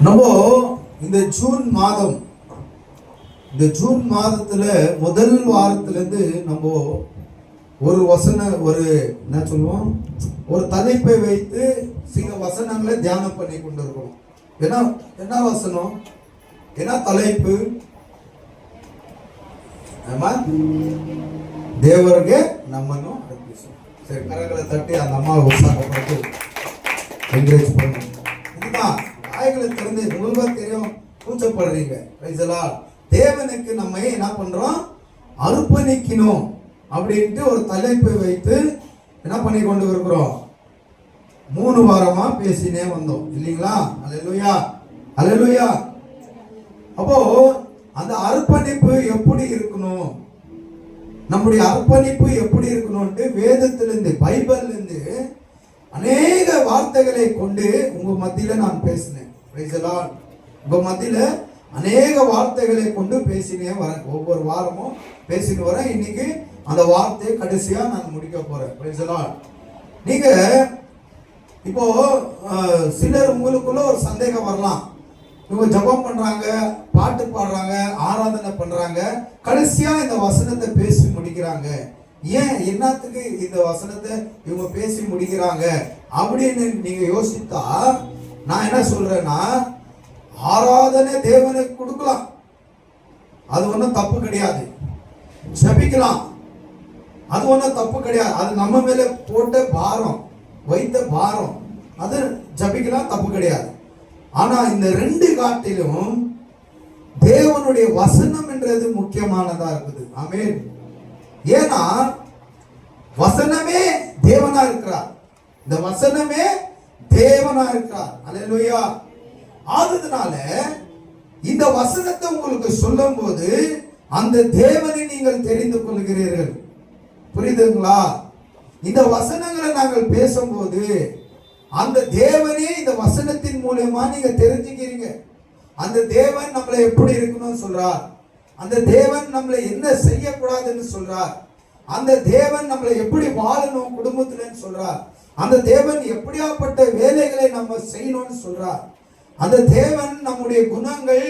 நம்ம இந்த ஜூன் மாதத்துல முதல் வாரத்திலிருந்து நம்ம ஒரு என்ன சொல்லுவோம், ஒரு தலைப்பை வைத்து சில வசனங்களை தியானம் பண்ணி கொண்டிருக்கிறோம். என்ன வசனம், என்ன தலைப்பு? தேவருக்கு நம்மனும். சரி, கரங்களை தட்டி அந்த அம்மாவை உற்சாகப்படுத்தி என்கரேஜ் பண்ணுங்க. இதுதான் வாய்களை திறந்து முழுவா தெரியும், கூச்சப்படுறீங்க. தேவனுக்கு நம்ம என்ன பண்றோம், அர்ப்பணிக்கணும் அப்படின்ட்டு ஒரு தலைப்பை வைத்து என்ன பண்ணி கொண்டு இருக்கிறோம். 3 வாரமா பேசினே வந்தோம் இல்லைங்களா? அல்லேலூயா, அல்லேலூயா. அப்போ அந்த அர்ப்பணிப்பு எப்படி இருக்கணும், நம்முடைய அர்ப்பணிப்பு எப்படி இருக்கணும்ட்டு வேதத்திலிருந்து, பைபிள்ல இருந்து அநேக வார்த்தைகளை கொண்டு உங்க மத்தியில நான் பேசினேன். உங்க மத்தியில அநேக வார்த்தைகளை கொண்டு பேசினே வரேன். ஒவ்வொரு வாரமும் பேசிட்டு வரேன். இன்னைக்கு அந்த வார்த்தையை கடைசியா நான் முடிக்க போறேன். நீங்க இப்போ சிலர் உங்களுக்குள்ள ஒரு சந்தேகம் வரலாம். இவங்க ஜெபம் பண்றாங்க, பாட்டு பாடுறாங்க, ஆராதனை பண்றாங்க, கடைசியா இந்த வசனத்தை பேசி முடிக்கிறாங்க. ஏன், என்னத்துக்கு இந்த வசனத்தை இவங்க பேசி முடிக்கிறாங்க அப்படின்னு நீங்க யோசித்தா, நான் என்ன சொல்றேன்னா, ஆராதனை தேவனுக்கு கொடுக்கலாம், அது ஒன்றும் தப்பு கிடையாது. ஜெபிக்கலாம், அது ஒன்றும் தப்பு கிடையாது. அது நம்ம மேல போட்ட பாரம், வைத்த பாரம், அது ஜெபிக்கலாம், தப்பு கிடையாது. ஆனா இந்த 2 காட்டிலும் தேவனுடைய வசனம் என்றது முக்கியமானதா இருக்குது. ஆமென். ஏன்னா வசனமே தேவனா இருக்கிறார், இந்த வசனமே தேவனா இருக்கிறார். அல்லேலூயா. ஆததுனால இந்த வசனத்தை உங்களுக்கு சொல்லும் போது அந்த தேவனை நீங்கள் தெரிந்து கொள்கிறீர்கள். புரியுதுங்களா? இந்த வசனங்களை நாங்கள் பேசும்போது அந்த தேவனே இந்த வசனத்தின் மூலமா நீங்க தெரிஞ்சுக்கிறீங்க. அந்த தேவன் நம்மளை எப்படி இருக்கணும்னு சொல்றார், அந்த தேவன் நம்மளை என்ன செய்யக்கூடாதுன்னு சொல்றார், அந்த தேவன் நம்மளை எப்படி வாழணும் குடும்பத்துலன்னு சொல்றார், அந்த தேவன் எப்படியாப்பட்ட வேலைகளை நம்ம செய்யணும்னு சொல்றார், அந்த தேவன் நம்முடைய குணங்கள்,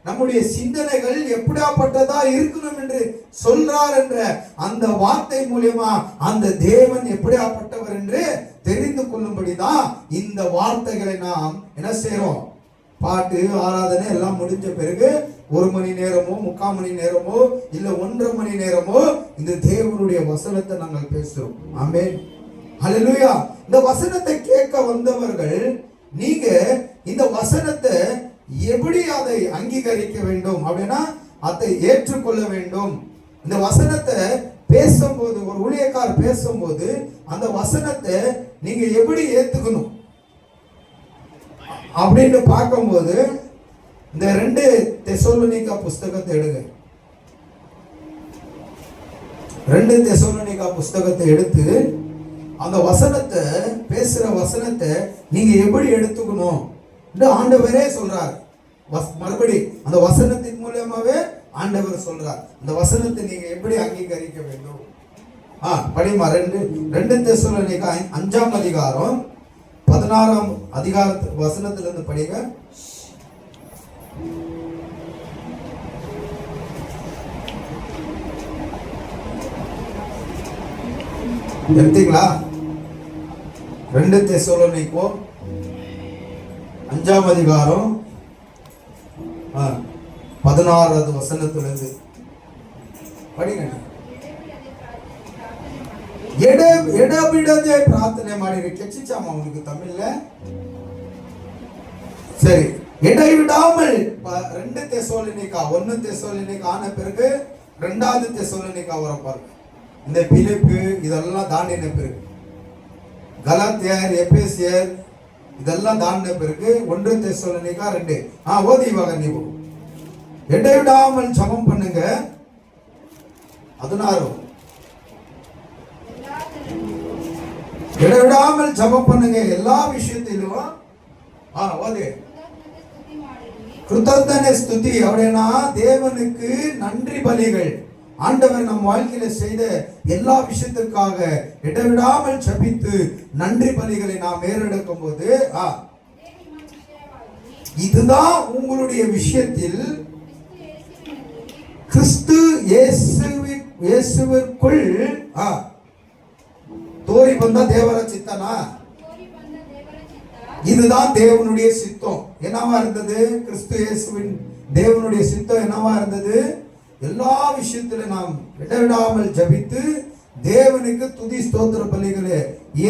நம்முடைய சிந்தனைகள் எப்படியாப்பட்டதா இருக்கணும் என்று சொல்றார் என்ற அந்த வார்த்தை மூலமா அந்த தேவன் எப்படியாப்பட்டவர் என்று தெரிந்து கொள்ளும்படிதான் இந்த வார்த்தைகளை நாம் என்ன செய்யறோம், பாட்டு ஆராதனை எல்லாம் முடிஞ்ச பிறகு 1 மணி நேரமோ 3/4 மணி நேரமோ இல்ல 1.5 மணி நேரமோ இந்த தேவனுடைய வசனத்தை நாங்கள் பேசுறோம். ஆமென், அல்லேலூயா. இந்த வசனத்தை கேட்க வந்தவர்கள் நீங்க இந்த வசனத்தை எப்படி அதை அங்கீகரிக்க வேண்டும் அப்படின்னா அதை ஏற்றுக்கொள்ள வேண்டும். இந்த வசனத்தை பேசும்போது, ஒரு ஊழியக்காரர் பேசும்போது அந்த வசனத்தை நீங்க எப்படி ஏத்துக்கணும் அப்படின்னு பார்க்கும்போது இந்த 2 தெசலோனிக்கா புஸ்தகத்தை எடுங்க. 2 தெசலோனிக்கா புஸ்தகத்தை எடுத்து அந்த வசனத்தை, பேசுற வசனத்தை நீங்க எப்படி எடுத்துக்கணும் ஆண்டவரே சொல்றார். மறுபடி அந்த வசனத்தின் மூலமாவே ஆண்டவர் சொல்றார், அந்த வசனத்தை நீங்க எப்படி அங்கீகரிக்க வேண்டும். படிமா 2 தெசலோனிக்கா 5ஆம் அதிகாரம் 16ஆம் வசனத்திலிருந்து படிங்க. எடுத்தீங்களா? 2 தெசலோனிக்கா 5ஆம் அதிகாரம் 16வது வசனத்திலிருந்து படிங்க. ಎಡಬಿಡದೆ ಪ್ರಾರ್ಥನೆ ಮಾಡಿರಿ. ಕೆಚ್ಚಿಚಾಮ ಅವನಿಗೆ ತಮಿಳ್ல சரி, இடைவிடாமல் 2 தெசலோனிக்கா 1 தெசலோனிக்கா ஆன பிறகு 2வது தெசலோனிக்கா வர பாருங்க. இந்த பிலிப்பு இதெல்லாம் தாண்டின பிறகு, கலாத்தியர், எபேசியர் இதெல்லாம் தாண்டின பிறகு 1 தெசலோனிக்கா 2. ஓதி வாங்க. ನೀವು இடைவிடாமல் ஜெபம் பண்ணுங்க. 16 இடைவிடாமல் ஜெபம் பண்ணுங்க எல்லா விஷயத்திலும். ஓதி. கிருத்தಜ್ಞತೆ ஸ்துதி அப்படின்னா தேவனுக்கு நன்றி பலிகள். ஆண்டவர் நம் வாழ்க்கையில செய்த எல்லா விஷயத்துக்காக இடைவிடாமல் ஜெபித்து நன்றி பலிகளை நாம் ஏறெடுக்கும் போது இதுதான் உங்களுடைய விஷயத்தில் கிறிஸ்து இயேசுவிற்குள் தோரி வந்த தேவர சித்தனா, இதுதான் தேவனுடைய சித்தம். என்னவா இருந்தது? கிறிஸ்து இயேசுவின் தேவனுடைய சித்தம் என்னவா இருந்தது? எல்லா விஷயத்தில நாம் இடைவிடாமல் ஜபித்து தேவனுக்கு துதி ஸ்தோத்திர பலிகளை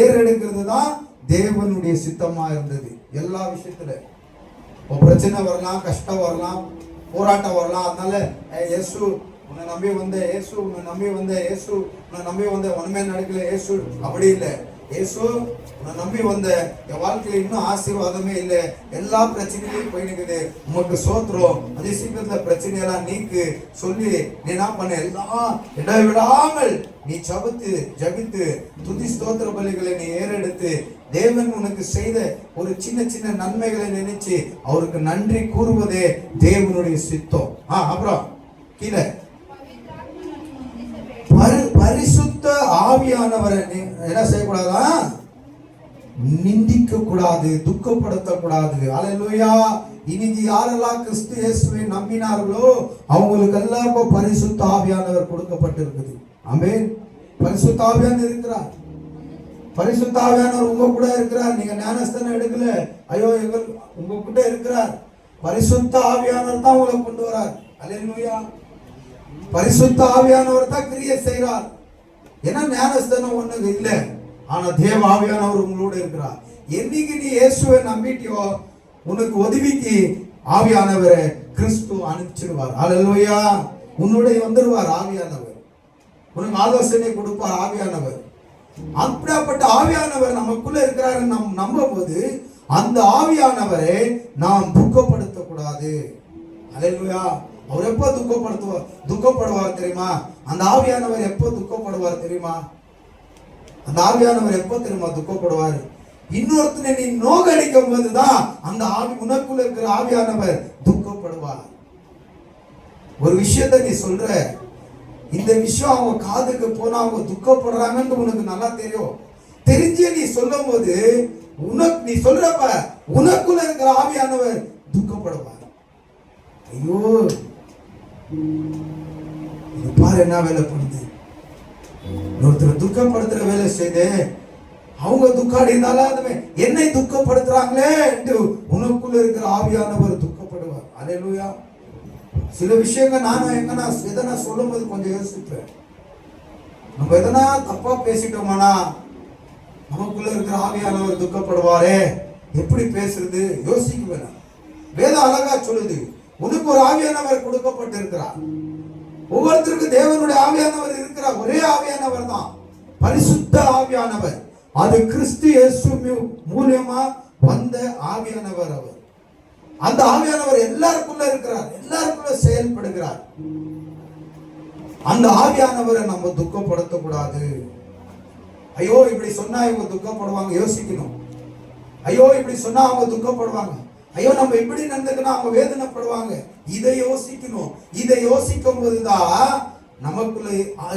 ஏறெடுக்கிறது தான் தேவனுடைய சித்தமா இருந்தது. எல்லா விஷயத்துல பிரச்சனை வரலாம், கஷ்டம் வரலாம், போராட்டம் வரலாம். அதனால இயேசு உன்னை நம்பி வந்த, இயேசு உன்னை நம்பி வந்த, இயேசு உன்னை நம்பி வந்த, ஒண்ணுமே நடக்கல இயேசு. அப்படி இல்லை. இயேசு உன்னை நம்பி வந்த, என் வாழ்க்கையில இன்னும் ஆசீர்வாதமே இல்லை, எல்லா பிரச்சனையும் போயிடுக்குது, உமக்கு சோத்திரம், அதே சீக்கிரத்துல பிரச்சனையெல்லாம் நீக்கு சொல்லி நீ என்ன பண்ண, எல்லாம் இடைவிடாமல் நீ ஜபித்து துதி ஸ்தோத்திர பலிகளை நீ ஏறெடுத்து தேவன் உனக்கு செய்த ஒரு சின்ன சின்ன நன்மைகளை நினைச்சு அவருக்கு நன்றி கூறுவதே தேவனுடைய சித்தம். அப்புறம் கீழே பரிசுத்த ஆவியானவரை என்ன செய்யக்கூடாதா? நிந்திக்க கூடாது, துக்கப்படுத்த கூடாது. அல்லேலூயா. இன்னைக்கு யாரெல்லாம் கிறிஸ்து இயேசுவை நம்பினார்களோ அவங்களுக்கு எல்லாருக்கும் பரிசுத்த ஆவியானவர் கொடுக்கப்பட்டிருக்குது. ஆமென். பரிசுத்த ஆவியானவர் இருக்கிறார். பரிசுத்த ஆவியானவர் உங்க கூட இருக்கிறார். நீங்க ஞானஸ்தானம் எடுக்கல, ஐயோ உங்க கூட இருக்கிறார். பரிசுத்த ஆவியானவர் தான் உங்களை கொண்டு வரார். அல்லேலூயா. பரிசுத்த ஆவியானவர் தான் கிரியை செய்கிறார். ஏன்னா ஞானஸ்தானம் ஒண்ணு இல்லை, ஆனா தேவ ஆவியானவர் உங்களோட இருக்கிறார். என்னைக்கு நீ இயேசுவை நம்பிட்டியோ உனக்கு உதவிக்கு ஆவியானவரை கிறிஸ்து அனுப்பிச்சிடுவார். அல்லேலூயா. உன்னுடைய வந்துடுவார் ஆவியானவர், உனக்கு ஆலோசனை கொடுப்பார் ஆவியானவர். அப்படிப்பட்ட ஆவியானவர் நமக்குள்ள இருக்கிறார் நாம் நம்பும் போது அந்த ஆவியானவரை நாம் துக்கப்படுத்த கூடாது. அல்லேலூயா. அவர் எப்போ துக்கப்படுவார் தெரியுமா? அந்த ஆவியானவர் எப்போ துக்கப்படுவார் தெரியுமா? அந்த ஆவியானவர் எப்போ தெரியுமா துக்கப்படுவார்? இன்னொருத்தனை நீ நோகடிக்கும் போதுதான் அந்த ஆவி உனக்குள்ள இருக்கிற ஆவியானவர் துக்கப்படுவார். ஒரு விஷயத்தை நீ சொல்ற, இந்த விஷயம் அவங்க காதுக்கு போனா அவங்க துக்கப்படுறாங்கன்னு உனக்கு நல்லா தெரியும். தெரிஞ்சு நீ சொல்லும் போது நீ சொல்றப்ப உனக்குள்ள இருக்கிற ஆவியானவர் துக்கப்படுவார். ஐயோ இது பாரு என்ன வேலை பண்ணுது, ஒருத்தர் துக்கப்படுத்துற வேலை செய்து அவங்க துக்காடி இருந்தாலும் என்னை துக்கப்படுத்துறாங்களே என்று உனக்குள்ள இருக்கிற ஆவியானவர் துக்கப்படுவார். அல்லேலூயா. சில விஷயங்கள் நானும் எங்கன்னா எதனா சொல்லும் போது கொஞ்சம் யோசிப்பேன். நம்ம எதனா தப்பா பேசிட்டோமானா நமக்குள்ள இருக்கிற ஆவியானவர் துக்கப்படுவாரே, எப்படி பேசுறது யோசிக்குவேன். வேதம் அழகா சொல்லுது, உனக்கு ஒரு ஆவியானவர் கொடுக்கப்பட்டு இருக்கிறார். ஒவ்வொருத்தருக்கும் தேவனுடைய ஆவியானவர் இருக்கிறார். ஒரே ஆவியானவர் தான், பரிசுத்த ஆவியானவர். அது கிறிஸ்து இயேசு மூலமா வந்த ஆவியானவர். அவர் அந்த ஆவியானவர் எல்லாருக்குள்ள இருக்கிறார், எல்லாருக்குள்ள செயல்படுகிறார். அந்த ஆவியானவரை நம்ம துக்கப்படுத்த கூடாது. ஐயோ இப்படி சொன்னா இவங்க துக்கப்படுவாங்க யோசிக்கணும். ஐயோ இப்படி சொன்னா அவங்க துக்கப்படுவாங்க, ஐயோ நம்ம இப்படி நடந்துக்கணும் அவங்க வேதனைப்படுவாங்க, இதை யோசிக்கணும். இதை யோசிக்கும் போதுதான் நமக்குள்ள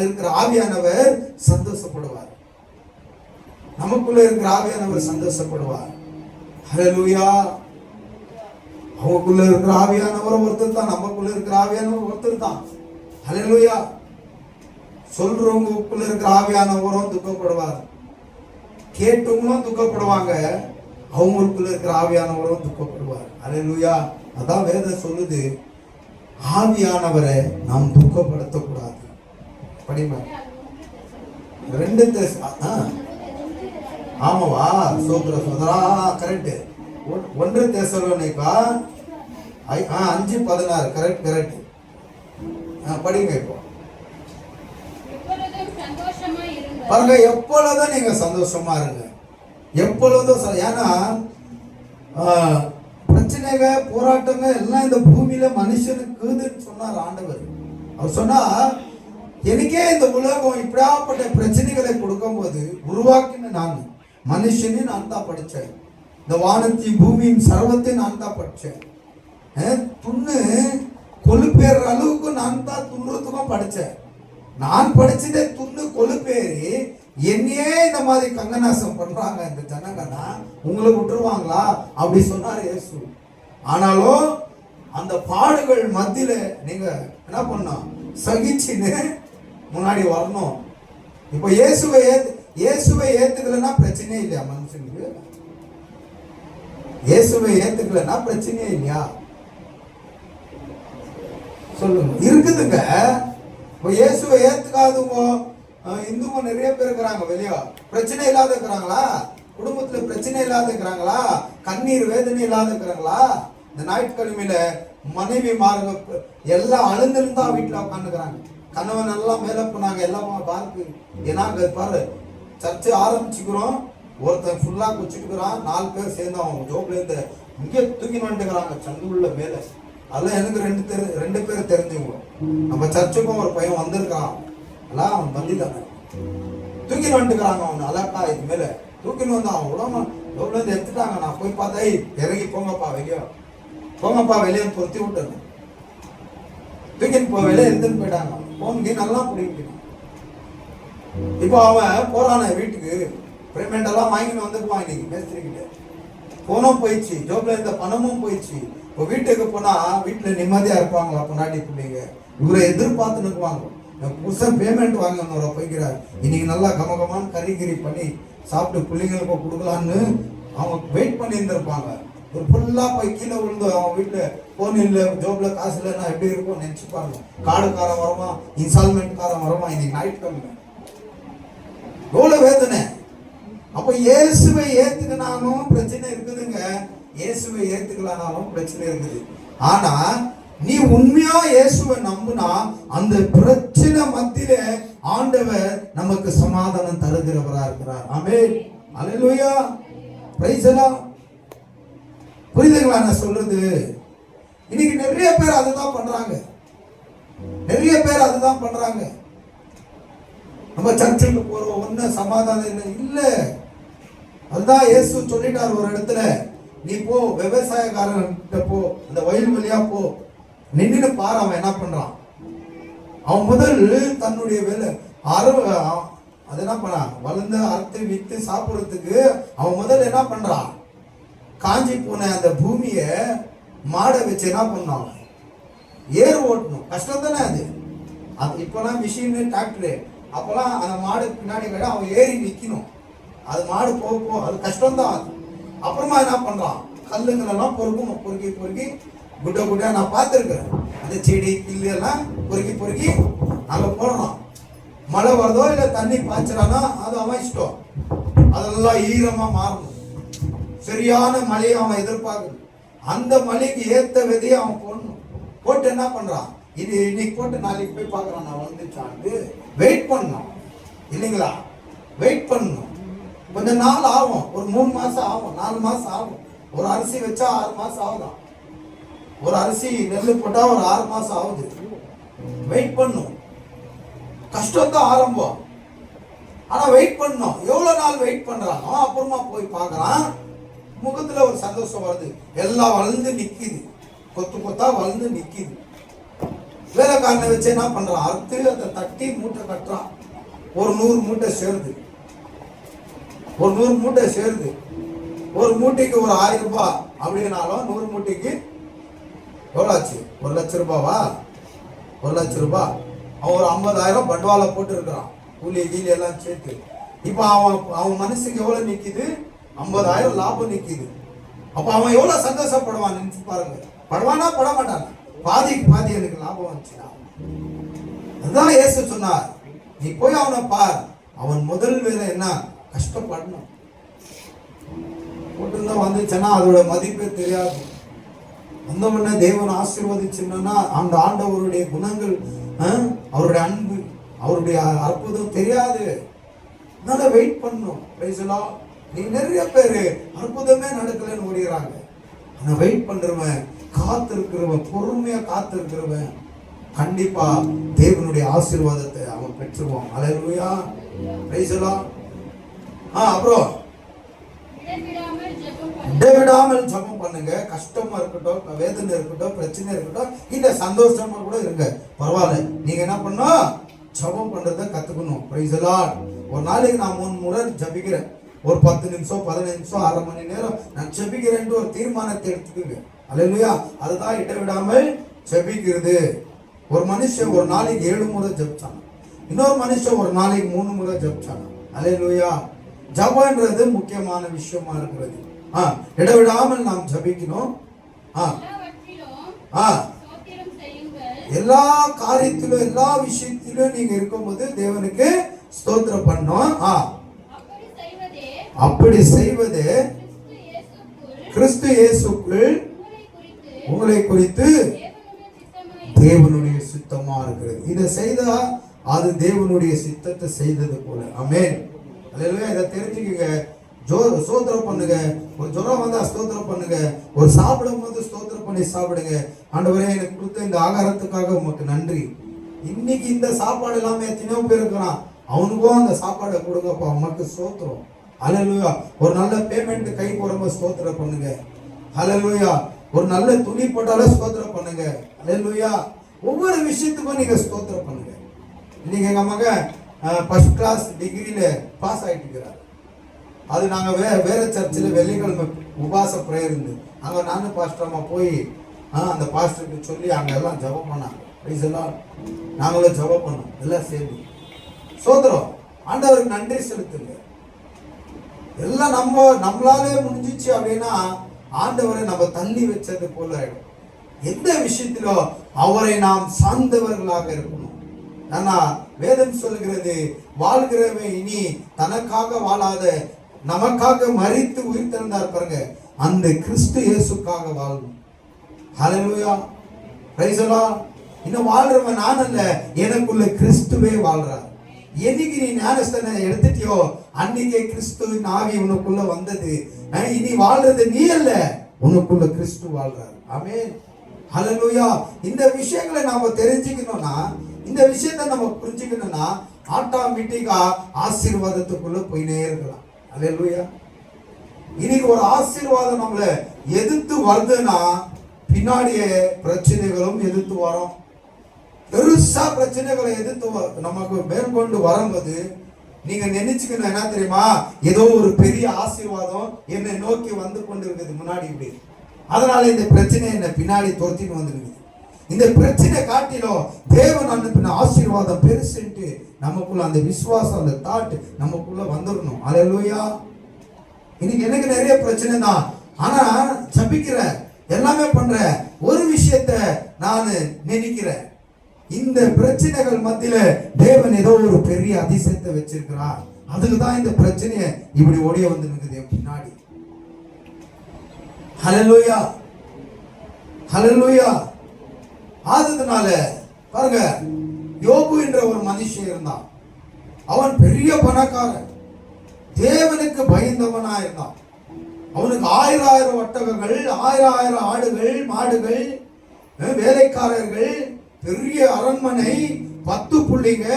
இருக்கிற ஆவியானவர் சந்தோஷப்படுவார். நமக்குள்ள இருக்கிற ஆவியானவர் சந்தோஷப்படுவார். ஹல்லேலூயா. அவங்களுக்குள்ள இருக்கிற ஆவியானவர் ஒருத்தர் தான், நமக்குள்ள இருக்கிற ஆவியானவர் ஒருத்தர் தான். ஹல்லேலூயா. சொல்றவங்களுக்குள்ள இருக்கிற ஆவியானவரும் துக்கப்படுவார், கேட்டவங்களும் துக்கப்படுவாங்க, அவங்களுக்குள்ள இருக்கிற ஆவியானவரும் துக்கப்படுவார். ஹல்லேலூயா. அதான் வேதம் சொல்லுது, ஆவியானவரை நாம் துக்கப்படுத்த கூடாது. படிமா 2 ஆமாவா? சோதர சோதரா கரெக்ட். 1 தெசலோனிக்கா 5:16 correct correct. படிங்க இப்போ. பாருங்க, எப்பொழுதும் நீங்க சந்தோஷமா இருங்க, எப்பொழுதும். ஏன்னா பிரச்சனைகள் போராட்டங்கள் எல்லாம் இந்த பூமியில மனுஷனுக்குன்னு சொன்னார் ஆண்டவர். அவர் சொன்னா, எனக்கே இந்த உலகம் இப்படியாப்பட்ட பிரச்சனைகளை கொடுக்கும் போது உருவாக்கின நான் மனுஷனையும் நான் தான் படித்தேன், இந்த வானத்தையும் பூமியின் சர்வத்தையும் நான் தான் படித்தேன், துண்ணு கொழுப்பேற அளவுக்கு நான் தான் துண்ணுறதுக்கும் படித்தேன். நான் படிச்சதே துண்ணு கொழுப்பேறி என்னையே இந்த மாதிரி கங்கநாசம் பண்றாங்க இந்த ஜனங்கன்னா உங்களை விட்டுருவாங்களா? அப்படி சொன்னார் இயேசு. ஆனாலும் அந்த பாடுகள் மத்தியில நீங்க என்ன பண்ணணும், சகிச்சுன்னு முன்னாடி வரணும். இப்ப இயேசுவை ஏத்துக்கலன்னா பிரச்சனையே இல்லையா மனுஷனுக்கு? இயேசுவை ஏத்துக்கலன்னா பிரச்சனையே இல்லையா? சொல்லுங்க. இருக்குதுங்க. இப்போ இயேசுவை ஏத்துக்காதவங்க இந்துங்க நிறைய பேர் இருக்கிறாங்க. வெளியே பிரச்சனை இல்லாத இருக்கிறாங்களா? குடும்பத்துல பிரச்சனை இல்லாத இருக்கிறாங்களா? கண்ணீர் வேதனை இல்லாத இருக்கிறாங்களா? இந்த ஞாயிற்றுக்கிழமையில மனைவி மார்க எல்லாம் அழுந்திருந்தா வீட்டுல உட்காந்துக்கிறாங்க. கணவன் எல்லாம் மேல போனாங்க எல்லாம் பார்க்கு. ஏன்னா பாரு, சர்ச்சை ஆரம்பிச்சுக்கிறோம், ஒருத்தன் ஃபுல்லா குச்சிட்டுக்கிறான், 4 பேர் சேர்ந்து அவங்க ஜோப்ல இருந்து இங்கே தூக்கி வந்துட்டுக்கிறாங்க சந்து உள்ள மேல. அதெல்லாம் எனக்கு 2 பேர் தெரிஞ்சவங்க. நம்ம சர்ச்சுக்கும் ஒரு பையன் வந்திருக்கான், எல்லாம் அவன் பந்தி தானே, தூக்கின்னு வந்துட்டுக்கிறாங்க. அவன் அலக்கா இது மேல தூக்கின்னு வந்து அவன் உடம்பு ஜோப்ல இருந்து எடுத்துட்டாங்க. நான் போய் பார்த்தா, இறங்கி போங்கப்பா வெளியே, போங்கப்பா வெளியே பொருத்தி விட்டுருங்க, தூக்கின்னு வெளியே எடுத்துன்னு போயிட்டாங்க. போன் நல்லா பிடிக்கணும். இப்போ அவன் போறான வீட்டுக்கு, பேமெண்ட் எல்லாம் வாங்கின்னு வந்துருப்பான். இன்னைக்கு மேஸ்திரிக்கிட்ட போனும் போயிடுச்சு, ஜோப்ல இருந்த பணமும் போயிடுச்சு. இப்போ வீட்டுக்கு போனா வீட்டுல நிம்மதியா இருப்பாங்களா? பொன்னாடி பிள்ளைங்க இவரை எதிர்பார்த்து நிற்குவாங்க. புதுசா பேமெண்ட் வாங்க போய்க்கிறார், இன்னைக்கு நல்லா கமகமான்னு கறிகிரி பண்ணி சாப்பிட்டு பிள்ளைங்களுக்கு கொடுக்கலான்னு அவங்க வெயிட் பண்ணி இருந்திருப்பாங்க. ஒரு ஃபுல்லா போய் கீழே விழுந்து அவன் வீட்டுல போன் இல்லை, ஜோப்ல காசு இல்லைன்னா எப்படி இருக்கும் நினைச்சுப்பாங்க. கார்டுக்காரன் வருமா, இன்ஸ்டால்மெண்ட் காரன் வருமா, இன்னைக்கு ஞாயிற்றுக்கிழமை எவ்வளவு வேதனை. அப்ப இயேசுவை ஏத்துக்கினாலும் பிரச்சனை இருக்குதுங்க, இயேசுவை ஏத்துக்கலானாலும் பிரச்சனை இருக்குது. ஆனா நீ உண்மையா இயேசுவை நம்புனா அந்த பிரச்சனை மத்தியில ஆண்டவர் நமக்கு சமாதானம் தருகிறவரா இருக்கிறார். ஆமென், அல்லேலூயா, பிரைஸ் தி லார்ட். புரியுதுங்களா நான் சொல்றது? இன்னைக்கு நிறைய பேர் அதுதான் பண்றாங்க, நிறைய பேர் அதுதான் பண்றாங்க. நம்ம சர்ச்சுக்கு போறோம், ஒன்னும் சமாதானம் இல்ல. அதுதான் இயேசு சொல்லிட்டார் ஒரு இடத்துல, நீ போ விவசாயக்காரன்கிட்ட போ, அந்த வயல் வழியா போ, நின்று பாரு அவன் என்ன பண்றான். அவன் முதல் தன்னுடைய வேலை அது என்ன பண்ணான், வளர்ந்து அறுத்து வித்து சாப்பிடுறதுக்கு அவன் முதல் என்ன பண்றான், காஞ்சி போன அந்த பூமிய மாடை வச்சு என்ன பண்ணான், ஏறு ஓட்டணும். கஷ்டம் தானே அது. இப்பெல்லாம் மிஷின் டிராக்டரு, அப்பெல்லாம் அந்த மாடு பின்னாடி விட அவன் ஏறி நிக்கணும். அது மாடு போக அது கஷ்டம்தான். அப்புறமா என்ன பண்றான், கல்லுங்களெல்லாம் பொறுக்கி குட்டா நான் பார்த்துருக்கிறேன். அந்த செடி கில்லு எல்லாம் பொறுக்கி அங்க போடுறான். மழை வருதோ இல்லை தண்ணி பாய்ச்சறானா அது அவன் இஷ்டம். அதெல்லாம் ஈரமா மாறணும். சரியான மழையை அவன் எதிர்பார்க்கணும். அந்த மழைக்கு ஏத்த விதையை அவன் போடணும். போட்டு என்ன பண்றான், இது இன்னைக்கு போட்டு நாளைக்கு போய் பார்க்கறான் நான் வந்துச்சான்னு வெயிட் பண்ணணும் இல்லைங்களா? வெயிட் பண்ணணும். கொஞ்சம் நாள் ஆகும், ஒரு 3 மாசம் ஆகும், 4 மாசம் ஆகும். ஒரு அரிசி வச்சா 6 மாசம் ஆகுதான். ஒரு அரிசி நெல் போட்டா ஒரு 6 மாசம் ஆகுது. வெயிட் பண்ணும். கஷ்டம் தான் ஆரம்பம், ஆனா வெயிட் பண்ணும். எவ்வளவு நாள் வெயிட் பண்றானோ அப்புறமா போய் பார்க்கறான், முகத்துல ஒரு சந்தோஷம் வருது. எல்லாம் வளர்ந்து நிக்குது, கொத்து கொத்தா வளர்ந்து நிக்குது. வேலைக்காரனை வச்சு என்ன பண்றான், அறுத்து அதை தட்டி மூட்டை கட்டுறான். ஒரு 100 மூட்டை சேருது, ஒரு 100 மூட்டை சேருது. ஒரு மூட்டைக்கு ஒரு 1000 ரூபாய் அப்படின்னாலும் 100 மூட்டைக்கு எவ்வளோ ஆச்சு, 1 லட்சம் ரூபாவா? 1 லட்சம் ரூபாய். அவன் ஒரு 50,000 பட்வாலை போட்டு இருக்கிறான், கூலி கீலி எல்லாம் சேர்த்து. இப்போ அவன் மனசுக்கு எவ்வளவு நிக்குது, 50,000 லாபம் நிக்குது. அப்ப அவன் எவ்வளவு சந்தோஷப்படுவான் நினைச்சு பாருங்க. படுவானா பட மாட்டான், பாதிக்கு பாதி எனக்கு லாபம் வந்துச்சுன்னா. அதுதான் இயேசு சொன்னார், நீ போய் அவனை பார், அவன் முதல் வேலை என்ன, கஷ்டப்படணும். போட்டுருந்தா வந்துச்சுன்னா அதோட மதிப்பே தெரியாது. அந்த முன்ன தேவன் ஆசீர்வதிச்சுன்னா அந்த ஆண்டவருடைய குணங்கள், அவருடைய அன்பு, அவருடைய அற்புதம் தெரியாது. அதனால வெயிட் பண்ணும். நீ நிறைய பேரு அற்புதமே நடக்கலன்னு ஓடுகிறாங்க. ஆனா வெயிட் பண்றவன், காத்திருக்கிறவன், பொறுமையா காத்திருக்கிறவன் கண்டிப்பா தேவனுடைய ஆசீர்வாதத்தை அவன் பெற்றுவான். அல்லேலூயா, பிரைஸ் தி லார்ட். அப்புறம் இடைவிடாமல் ஜெபம் பண்ணுங்க. கஷ்டமா இருக்கட்டும், வேதனை இருக்கட்டும், பிரச்சனை இருக்கட்டும், இல்ல சந்தோஷமா கூட இருங்க, பரவாயில்ல. நீங்க என்ன பண்ணணும், ஜெபம் பண்றதை கத்துக்கணும். Price the Lord. ஒரு நாளைக்கு நான் 3 முறை ஜெபிக்கிறேன். ஒரு 10 நிமிஷம், 15 நிமிஷம், 1/2 மணி நேரம் நான் ஜெபிக்கிறேன்ட்டு ஒரு தீர்மானத்தை எடுத்துக்கோங்க. அல்லேலூயா. அதுதான் இடைவிடாமல் ஜெபிக்கிறது. ஒரு மனுஷன் ஒரு நாளைக்கு 7 முறை ஜெபிச்சான், இன்னொரு மனுஷன் ஒரு நாளைக்கு 3 முறை ஜெபிச்சான். அல்லேலூயா. ஜெபம்ன்றது முக்கியமான விஷயமா இருக்கிறது. இடைவிடாமல் நாம் ஜெபிக்கணும். எல்லா காரியத்திலும் எல்லா விஷயத்திலும் நீங்க இருக்கும்போது தேவனுக்கு ஸ்தோத்திரம் பண்ணோம். அப்படி செய்வது கிறிஸ்து இயேசுக்குள் உங்களை குறித்து தேவனுடைய சித்தமா இருக்கிறது. இதை செய்தா அது தேவனுடைய சித்தத்தை செய்தது போல. ஆமென். அல்லேலூயா. இதை தெரிஞ்சுக்கங்க. ஸ்தோத்திரம் பண்ணுங்க. ஒரு ஜுரம் வந்தா ஸ்தோத்திரம் பண்ணுங்க. ஒரு சாப்பிடும் போது ஸ்தோத்திரம் பண்ணி சாப்பிடுங்க. ஆண்டவரே, எனக்கு கொடுத்த இந்த ஆகாரத்துக்காக உமக்கு நன்றி. இன்னைக்கு இந்த சாப்பாடு இல்லாம எத்தனையோ பேர் இருக்கிறான், அவனுக்கும் அந்த சாப்பாடை கொடுங்கப்பா, உமக்கு ஸ்தோத்திரம். அல்லேலூயா. ஒரு நல்ல பேமெண்ட் கை போடும்போது ஸ்தோத்திரம் பண்ணுங்க. அல்லேலூயா. ஒரு நல்ல துணி போட்டாலும் ஸ்தோத்திரம் பண்ணுங்க. அல்லேலூயா. ஒவ்வொரு விஷயத்துக்கும் நீங்க ஸ்தோத்திரம் பண்ணுங்க. இன்னைக்கு எங்க மகன் ஃபர்ஸ்ட் கிளாஸ் டிகிரியில பாஸ் ஆயிட்டு இருக்கிறார். அது நாங்க வேற சர்ச்சில் வெள்ளிக்கிழமை உபாச பிரேயர் இருந்து அங்க நானும் பாஸ்டர்மா போய் அந்த பாஸ்டருக்கு சொல்லி அங்க எல்லாம் ஜெபம் பண்ணாங்க. நாங்களும் ஜெபம் பண்ணோம் எல்லாம் சேர்ந்து. சோதரம் ஆண்டவருக்கு நன்றி செலுத்துங்க. எல்லாம் நம்மளாலே முடிஞ்சிச்சு அப்படின்னா ஆண்டவரை நம்ம தள்ளி வச்சது போல ஆயிடும். எந்த விஷயத்திலோ அவரை நாம் சார்ந்தவர்களாக இருக்கணும். ஆனா வேதம் சொல்கிறது, வாழ்கிறவன் இனி தனக்காக வாழாத நமக்காக மரித்து உயிர்த்தெழுந்தார் பாருங்க, அந்த கிறிஸ்து இயேசுக்காக வாழணும். ஹல்லேலூயா. Praise the lord. இன்னும் வாழ்றவன் நான் அல்ல, எனக்குள்ள கிறிஸ்துவே வாழ்றார். என்னைக்கு நீ ஞானஸ்தானம் எடுத்துட்டியோ அன்னைக்கே கிறிஸ்துவின் ஆவி உனக்குள்ள வந்தது. இனி வாழ்றது நீ அல்ல, உனக்குள்ள கிறிஸ்து வாழ்றார். ஆமென். ஹல்லேலூயா. இந்த விஷயங்களை நாம தெரிஞ்சுக்கணும்னா, இந்த விஷயத்தை நம்ம புரிஞ்சுக்கணும்னா ஆட்டோமேட்டிக்கா ஆசீர்வாதத்துக்குள்ள போயினே இருக்கலாம். அல்லேலூயா. இன்னைக்கு ஒரு ஆசீர்வாதம் நம்மளை எதிர்த்து வருதுன்னா பின்னாடியே பிரச்சனைகளும் எதிர்த்து வரும். பெருசா பிரச்சனைகளை எதிர்த்து நமக்கு மேற்கொண்டு வரும்போது நீங்க நினைச்சுக்கணும் என்ன தெரியுமா, ஏதோ ஒரு பெரிய ஆசீர்வாதம் என்னை நோக்கி வந்து கொண்டு இருக்குது முன்னாடி இப்படி. அதனால இந்த பிரச்சனை என்ன பின்னாடி துரத்தின்னு வந்துருக்குது. இந்த பிரச்சனை காட்டிலும் தேவன் அனுப்பின ஆசீர்வாதம் பெருசுன்ட்டு நமக்குள்ள அந்த விசுவாசம், அந்த தாட் நமக்குள்ள வந்துடணும். அல்லேலூயா. இன்னைக்கு எனக்கு நிறைய பிரச்சனை தான், ஆனா ஜபிக்கிற எல்லாமே பண்ற ஒரு விஷயத்தை நான் நினைக்கிறேன், இந்த பிரச்சனைகள் மத்தியில தேவன் ஏதோ ஒரு பெரிய அதிசயத்தை வச்சிருக்கிறார். அதுக்குதான் இந்த பிரச்சனையை இப்படி ஓடிய வந்து நிற்குது பின்னாடி. ஹல்லேலூயா. ஹல்லேலூயா. அதனால பாருங்க, யோபு என்ற ஒரு மனுஷன் இருந்தான். அவன் பெரிய பணக்காரன், தேவனுக்கு பயந்தவனா இருந்தான். அவனுக்கு 1000 ஒட்டகங்கள், 1000 ஆடுகள், மாடுகள், வேலைக்காரர்கள், பெரிய அரண்மனை, 10 புள்ளிங்க,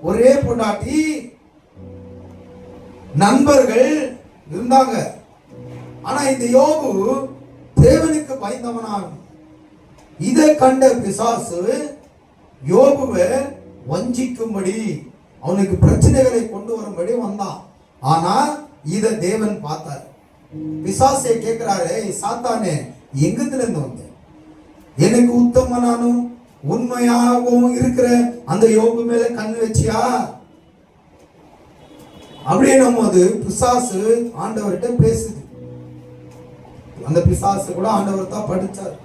ஒரே பொண்டாட்டி, நண்பர்கள் இருந்தாங்க. ஆனா இந்த யோபு தேவனுக்கு பயந்தவனாக, இதை கண்ட பிசாசு யோபுவை வஞ்சிக்கும்படி அவனுக்கு பிரச்சனைகளை கொண்டு வரும்படி வந்தான். ஆனா இத தேவன் பார்த்தார். பிசாசே கேட்கிறாரு, சாத்தானே எங்கத்துல இருந்து வந்த? எனக்கு உத்தமனானும் உண்மையாகவும் இருக்கிற அந்த யோபு மேல கண்ணு வச்சியா அப்படின்னும் போது பிசாசு ஆண்டவர்கிட்ட பேசுது. அந்த பிசாசு கூட ஆண்டவர் தான் படிச்சார்,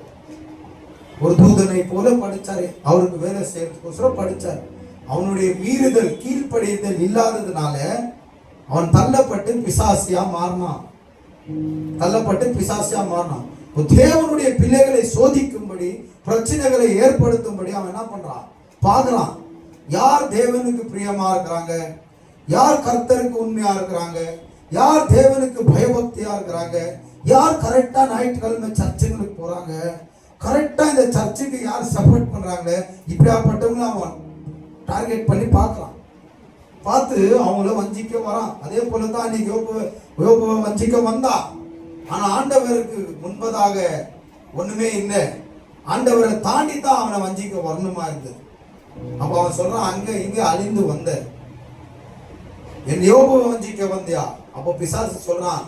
ஒரு தூதனை போல படிச்சாரு, அவருக்கு வேலை செய்யறதுக்கோசரம் படிச்சார். அவனுடைய மீறுதல், கீழ்ப்படிதல் இல்லாததுனால அவன் தள்ளப்பட்டு பிசாசியா மாறினான். தேவனுடைய பிள்ளைகளை சோதிக்கும்படி, பிரச்சனைகளை ஏற்படுத்தும்படி அவன் என்ன பண்றான், பார்க்கலாம். யார் தேவனுக்கு பிரியமா இருக்கிறாங்க, யார் கர்த்தருக்கு உண்மையா இருக்கிறாங்க, யார் தேவனுக்கு பயபக்தியா இருக்கிறாங்க, யார் கரெக்டா ஞாயிற்றுக்கிழமை சர்ச்சுங்களுக்கு போறாங்க, கரெக்டா இந்த சர்ச்சுக்கு யார் சப்போர்ட் பண்றாங்க, இப்படியாப்பட்டவங்களை அவன் டார்கெட் பண்ணி பார்க்கலாம். பார்த்து அவங்கள வஞ்சிக்க வரான். அதே போலதான் இன்னைக்கு யோபுவை வஞ்சிக்க வந்தா. ஆனா ஆண்டவருக்கு முன்பதாக ஒண்ணுமே இல்லை, ஆண்டவரை தாண்டி தான் அவனை வஞ்சிக்க வரணுமா இருந்தது. அப்ப அவன் சொல்றான், அங்க இங்க அழிந்து வந்த என் யோபுவை வஞ்சிக்க வந்தியா? அப்போ பிசாசு சொல்றான்,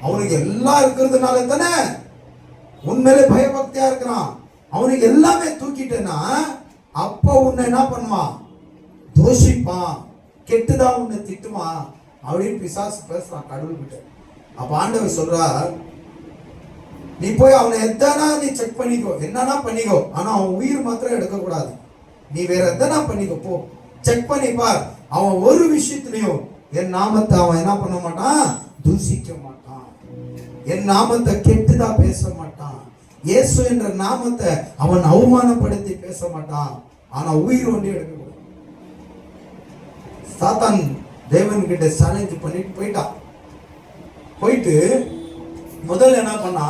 அவனுக்கு எல்லாம் இருக்கிறதுனால தானே உண்மையிலே பயபக்தியா இருக்கிறான், அவனுக்கு எல்லாமே தூக்கிட்டேன்னா அப்ப உன்னை என்ன பண்ணுவான்? தோஷிப்பான், கெட்டுதான் உன்னை திட்டுவான் அப்படின்னு பிசாசு பேசுறான் கடவுள்கிட்ட. அப்ப ஆண்டவர் சொல்றார், நீ போய் அவனை எதனா நீ செக் பண்ணிக்கோ, என்னன்னா பண்ணிக்கோ, ஆனா அவன் உயிர் மாத்திரம் எடுக்க கூடாது. நீ வேற எதனா பண்ணிக்கோ, போ செக் பண்ணி பார். அவன் ஒரு விஷயத்திலையும் என் நாமத்தை அவன் என்ன பண்ண மாட்டான்? தூசிக்க மாட்டான். என் நாமத்தை கெட்டுதான் பேச மாட்டான். இயேசு என்ற நாமத்தை அவன் அவமானப்படுத்தி பேச மாட்டான். ஆனா உயிர் ஒன்றே எடுக்க கூடாது. சாத்தான் தேவன் கிட்ட சேலஞ்ச் பண்ணிட்டு போயிட்டான். போயிட்டு முதல்ல என்ன பண்ணா?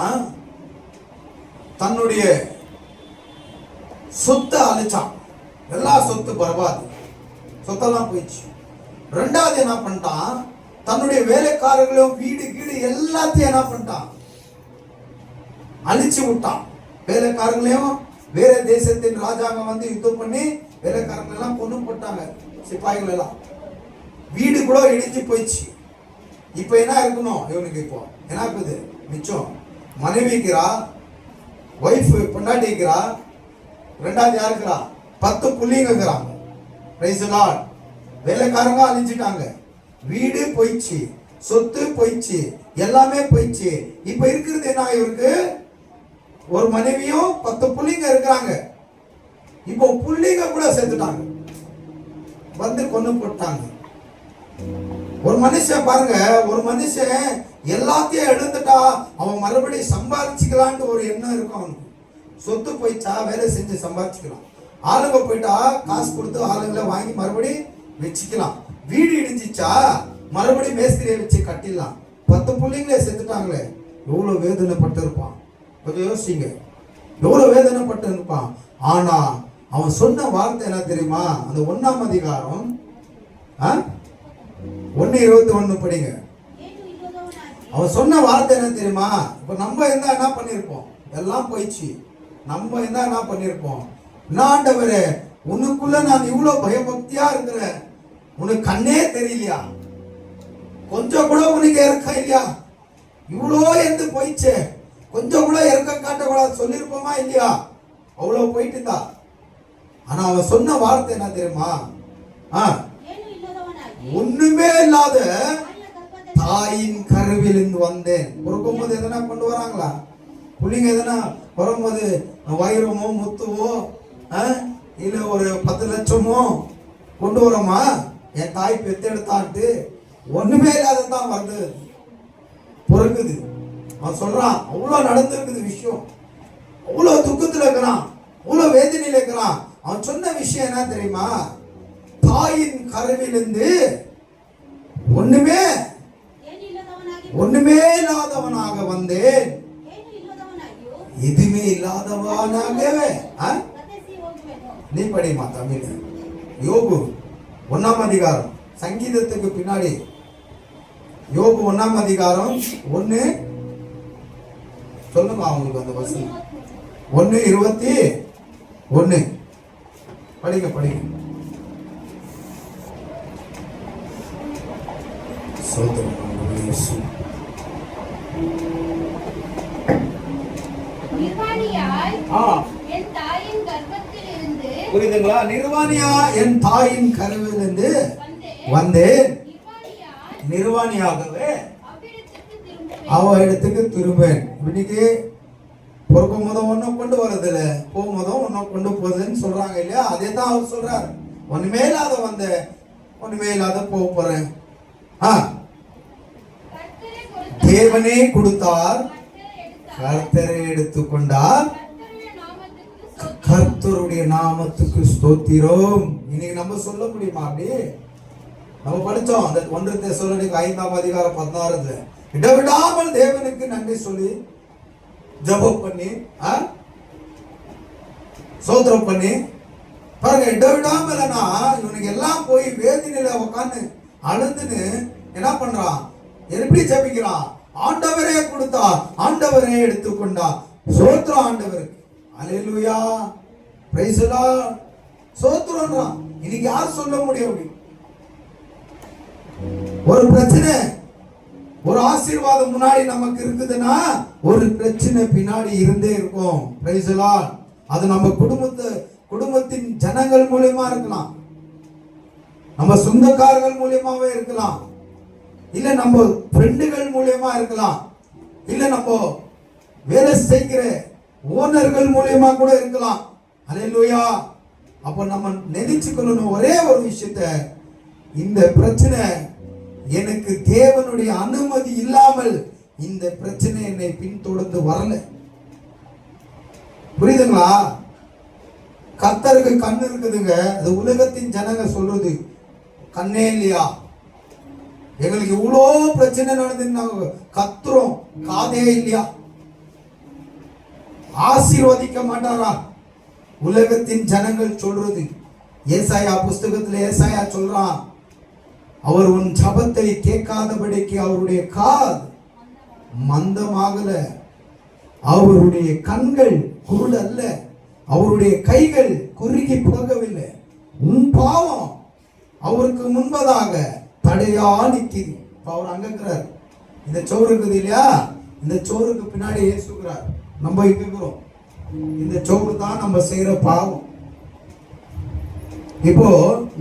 தன்னுடைய சொத்தை அழிச்சான். எல்லா சொத்து பரவாது, சொத்தெல்லாம் போயிடுச்சு. ரெண்டாவது என்ன பண்ணிட்டான்? தன்னுடைய வேலைக்காரர்களும் வீடு கீடு எல்லாத்தையும் என்ன பண்ணிட்டான்? அழிச்சு விட்டான். வேலைக்காரங்களையும் வேற தேசத்தின் ராஜாங்க வந்து யுத்தம் பண்ணி வேலைக்காரங்க எல்லாம் கொண்டு போட்டாங்க, சிப்பாய்கள் எல்லாம். வீடு கூட இடிஞ்சு போயிடுச்சு. இப்ப என்ன இருக்கணும் இவனுக்கு? இப்போ என்ன இருக்குது மிச்சம்? மனைவிக்கிறா, ஒய்ஃப் பொண்டாட்டிக்கிறா, ரெண்டாவது யாருக்கிறா? 10 புள்ளிங்கிறாங்க. Price the Lord. வேலைக்காரங்க அழிஞ்சிட்டாங்க, வீடு போயிடுச்சு, சொத்து போயிடுச்சு, எல்லாமே போயிடுச்சு. இப்ப இருக்கிறது என்ன? இவருக்கு ஒரு மனைவியும் 10 புள்ளிங்க இருக்கிறாங்க. இப்போ புள்ளிங்க கூட சேர்த்துட்டாங்க, வந்து கொண்டு போட்டாங்க. ஒரு மனுஷன் பாருங்க, ஒரு மனுஷன் எல்லாத்தையும் எடுத்துட்டா அவன் மறுபடியும் சம்பாதிச்சுக்கலான்னு ஒரு எண்ணம் இருக்கும் அவனுக்கு. சொத்து போயிட்டா வேலை செஞ்சு சம்பாதிச்சுக்கலாம், ஆளுங்க போயிட்டா காசு கொடுத்து ஆளுங்களை வாங்கி மறுபடியும் வச்சுக்கலாம். வீடு இடிஞ்சிச்சா மறுபடியும் மேஸ்திரியை வச்சு கட்டிடலாம். 10 பிள்ளைங்களே செத்துட்டாங்களே, எவ்வளவு வேதனைப்பட்டு இருப்பான். கொஞ்சம் யோசிங்க, எவ்வளவு வேதனைப்பட்டு இருப்பான். ஆனா அவன் சொன்ன வார்த்தை என்ன தெரியுமா? அந்த 1ஆம் அதிகாரம் 1:21 படிங்க. அவன் சொன்ன வார்த்தை என்ன தெரியுமா? இப்ப நம்ம இருந்தா என்ன பண்ணிருப்போம்? எல்லாம் போயிடுச்சு. நம்ம இருந்தா என்ன பண்ணிருப்போம்? ஆண்டவரே, உனக்குள்ள நான் இவ்வளவு பயபக்தியா இருக்கிறேன், உனக்கு கண்ணே தெரியலையா? கொஞ்சம் கூட உனக்கு இறக்க இல்லையா? இவ்வளோ எந்த போயிடுச்சு, கொஞ்சம் கூட இறக்க காட்டக்கூடாது சொல்லிருப்போமா இல்லையா? அவ்வளவு போயிட்டு இருந்தா. ஆனா அவன் சொன்ன வார்த்தை என்ன தெரியுமா? ஒண்ணுமே இல்லாத தாயின் கருவிலிருந்து வந்தேன். பிறக்கும்போது எதனா கொண்டு வராங்களா? புள்ளிங்க எதனா வரும்போது வைரமோ முத்துவோ இல்ல ஒரு 10 லட்சமோ கொண்டு வரோமா? என் தாய் பெத்தெடுத்தான்ட்டு ஒண்ணுமே இல்லாததான் வந்து பிறகுது. அவன் சொல்றான், அவ்வளவு நடந்திருக்குது விஷயம், அவ்வளவு துக்கத்துல இருக்கிறான், அவ்வளவு வேதனையில இருக்கிறான். அவன் சொன்ன விஷயம் என்ன தெரியுமா? தாயின் கருவிலிருந்து ஒண்ணுமே இல்லாதவனாக வந்தேன், எதுவுமே இல்லாதவனாகவே. நீ படிமா தமிழ். யோபு 1ஆம் அதிகாரம், சங்கீதத்துக்கு பின்னாடி யோபு 1ஆம் அதிகாரம் 1 சொல்லுங்க அவங்களுக்கு அந்த வசனம். 1:21 படிங்க படிங்க. புரியுதுங்களா? நிர்வாணியா என் தாயின் கருவிலிருந்து வந்தேன், நிர்வாணியாகவே அவ இடத்துக்கு திரும்பேன். இன்னைக்கு பொறுக்கும் போதும் ஒன்னும் கொண்டு வரதில்ல, போகும்போதும் ஒன்னும் கொண்டு போகுதுன்னு சொல்றாங்க இல்லையா? அதே தான் அவர் சொல்றாரு. ஒண்ணுமே இல்லாத வந்த, ஒண்ணுமே இல்லாத போக போறேன். தேவனே கொடுத்தார், கர்த்தரை எடுத்துக்கொண்டார், கர்த்தருடைய நாமத்துக்கு ஸ்தோத்திரம். இன்னைக்கு நம்ம சொல்ல முடியுமா? அப்படி நம்ம படிச்சோம் அந்த 1 தெசலோனிக்கர் 5ஆம் அதிகாரம் 16 இடவிடாமல் தேவனுக்கு நன்றி சொல்லி ஜெபம் பண்ணி ஸ்தோத்திரம் பண்ணி பாருங்க. இடவிடாமலனா இவனுக்கு எல்லாம் போய் வேதனையில உட்காந்து அழுந்துன்னு என்ன பண்றான்? எப்படி ஜெபிக்கிறான்? ஆண்டவரே கொடுத்தார், ஆண்டவரே எடுத்துக்கொண்டார், ஸ்தோத்திரம் ஆண்டவருக்கு, அல்லேலூயா, பிரைஸ் தி லார்ட், ஸ்தோத்திரம்ன்றான். இன்னைக்கு யார் சொல்ல முடியும்? ஒரு பிரச்சனை, ஒரு ஆசீர்வாதம் முன்னாடி நமக்கு இருக்குதுன்னா ஒரு பிரச்சனை பின்னாடி இருந்தே இருக்கும். Price the Lord. அது நம்ம குடும்பத்தின் ஜனங்கள் மூலமா இருக்கலாம், நம்ம சொந்தக்காரர்கள் மூலியமாவே இருக்கலாம், இல்ல நம்ம ஃப்ரெண்டுகள் மூலியமா இருக்கலாம், இல்ல நம்ம வேலை செய்கிற ஓனர்கள் மூலியமா கூட இருக்கலாம். அல்லேலூயா. அப்ப நம்ம நினைச்சுக்கணும் ஒரே ஒரு விஷயத்த, இந்த பிரச்சனை எனக்கு தேவனுடைய அனுமதி இல்லாமல் இந்த பிரச்சனை என்னை பின்தொடர்ந்து வரல. புரியுதுங்களா? கர்த்தருக்கு கண்ணு இருக்குதுங்க. அது உலகத்தின் ஜனங்க சொல்றது கண்ணே இல்லையா? எங்களுக்கு இவ்வளோ பிரச்சனை நடந்து நாங்க கத்துறோம், காதே இல்லையா? ஆசீர்வதிக்க மாட்டாரா? உலகத்தின் ஜனங்கள் சொல்றது. ஏசாயா புஸ்தகத்தில் ஏசாயா சொல்றான், அவர் உன் ஜபத்தை கேட்காதபடிக்கு அவருடைய காது மந்தமாகல, அவருடைய கண்கள் குருடு அல்ல, அவருடைய கைகள் குறுகி போகவில்லை. உன் பாவம் அவருக்கு முன்பதாக தடையா நிற்கிது. அவர் அங்க இருக்கிறார். இந்த சோறு இருக்குது இல்லையா, இந்த சோறுக்கு பின்னாடி இயேசுகிறார். நம்ம இருக்கிறோம். இந்த சோறு தான் நம்ம செய்யற பாவம். இப்போ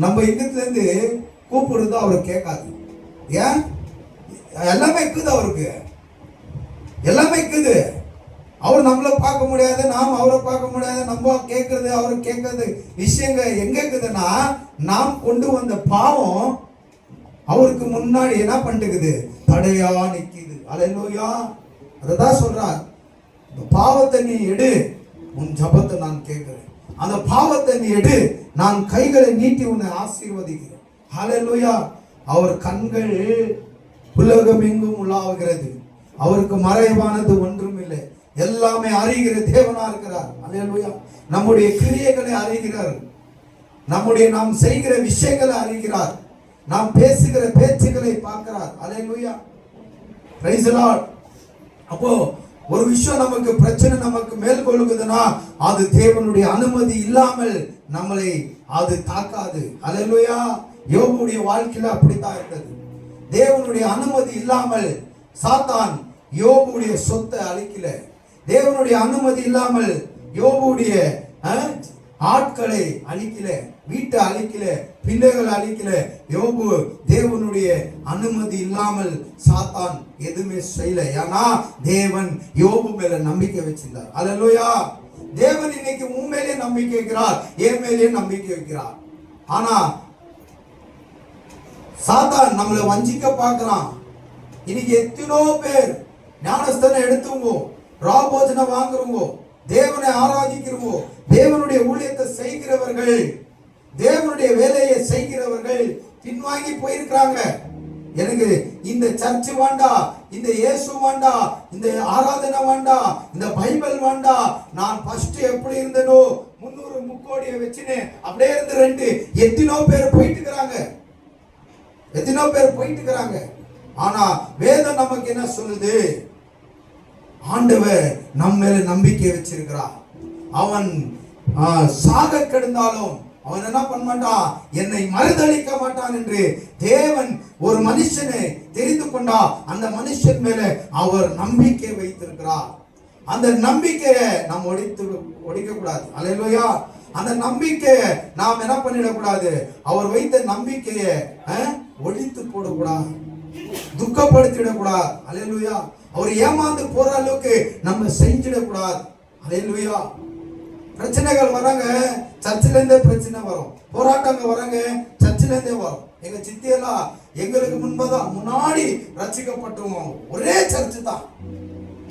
நம்ம இங்கத்துல இருந்து கூப்பிடுறது அவருக்கு கேட்காது. ஏன்? எல்லாமே இருக்குது, அவருக்கு எல்லாமே இருக்குது. அவர் நம்மளை பார்க்க முடியாது, நாம் அவரை பார்க்க முடியாது. நம்ம கேட்கறது அவரு கேட்கறது விஷயங்க எங்க இருக்குதுன்னா, நாம் கொண்டு வந்த பாவம் அவருக்கு முன்னாடி என்ன பண்ணிட்டுக்குது? தடையா நிக்குது. அல்லேலூயா. அததான் சொல்றார், பாவத்தை நீ எடு, உன் ஜபத்தை நான் கேட்கிறேன். அந்த பாவத்தை நீ எடு, நான் கைகளை நீட்டி உன்னை ஆசீர்வதிக்கிறேன். ஹல்லேலூயா. அவர் கண்கள் உலகம் எங்கும் உலாவுகிறது. அவருக்கு மறைவானது ஒன்றும் இல்லை. எல்லாமே அறிகிற தேவனா இருக்கிறார். ஹல்லேலூயா. நம்முடைய கிரியைகளை அறிகிறார், நாம் செய்கிற விஷயங்களை அறிகிறார், நாம் பேசுகிற பேச்சுகளை பார்க்கிறார். ஹல்லேலூயா. Praise the lord. அப்போ ஒரு விஷயம் நமக்கு பிரச்சனை நமக்கு மேல் கொள்ளுகுதுன்னா அது தேவனுடைய அனுமதி இல்லாமல் நம்மளை அது தாக்காது. ஹல்லேலூயா. யோபுடைய வாழ்க்கையில அப்படித்தான் இருந்தது. தேவனுடைய அனுமதி இல்லாமல் சாத்தான் யோபுடைய சொத்தை அழிக்கல. தேவனுடைய அனுமதி இல்லாமல் யோபுடைய ஆட்களை அழிக்கல, வீட்டை அழிக்கல, பிள்ளைகளை அழிக்கல. யோபு தேவனுடைய அனுமதி இல்லாமல் சாத்தான் எதுவுமே செய்யல. ஏன்னா தேவன் யோபு மேல நம்பிக்கை வச்சிருந்தார். அல்லேலூயா. தேவன் இன்னைக்கு உன் மேலே நம்பிக்கை வைக்கிறார், என் மேலே நம்பிக்கை வைக்கிறார். ஆனா சாத்தான் நம்மளை வஞ்சிக்க பார்க்கிறான். இன்னைக்கு எத்தனோ பேர் ஞானஸ்தானம் எடுத்துவோ, ராபோஜனம் வாங்குறவங்க, தேவனை ஆராதிக்கிறவோ, தேவனுடைய ஊழியத்தை செய்கிறவர்கள், தேவனுடைய வேலையை செய்கிறவர்கள் பின்வாங்கி போயிருக்கிறாங்க. எனக்கு இந்த சர்ச் வேண்டாம், இந்த இயேசு வேண்டாம், இந்த ஆராதனை வேண்டாம், இந்த பைபிள் வேண்டாம். நான் ஃபர்ஸ்ட் எப்படி இருந்தனோ 300 முக்கோடியை வச்சுன்னு அப்படியே இருந்து ரெண்டு எத்தனோ பேர் போயிட்டு இருக்கிறாங்க, எத்தனோ பேர் போயிட்டு இருக்கிறாங்க. ஆனா வேதம் நமக்கு என்ன சொல்லுது? ஆண்டவர் நம்ம மேல நம்பிக்கை வச்சிருக்கிறார். அவன் சாக கிடந்தாலும் அவன் என்ன பண்ண மாட்டான், என்னை மறுதளிக்க மாட்டான் என்று தேவன் ஒரு மனுஷனை தெரிந்து கொண்டா அந்த மனுஷன் மேல அவர் நம்பிக்கை வைத்திருக்கிறார். அந்த நம்பிக்கையை நாம் ஒடிக்க கூடாது. அல்லேலூயா. அந்த நம்பிக்கையை நாம் என்ன பண்ணிடக்கூடாது, அவர் வைத்த நம்பிக்கையை ஒழித்து போடக்கூடாது, துக்கப்படுத்திடக்கூடாது. அல்லேலூயா. அவர் ஏமாந்து போற அளவுக்கு நம்ம செஞ்சிடக்கூடாது. அல்லேலூயா. பிரச்சனைகள் வராங்க, சர்ச்சில இருந்தே பிரச்சனை வரும், போராட்டங்கள் வராங்க, சர்ச்சில இருந்தே வரும். எங்க சித்தியெல்லாம் எங்களுக்கு முன்னாடி ரட்சிக்கப்பட்டவங்க ஒரே சர்ச்சு தான்.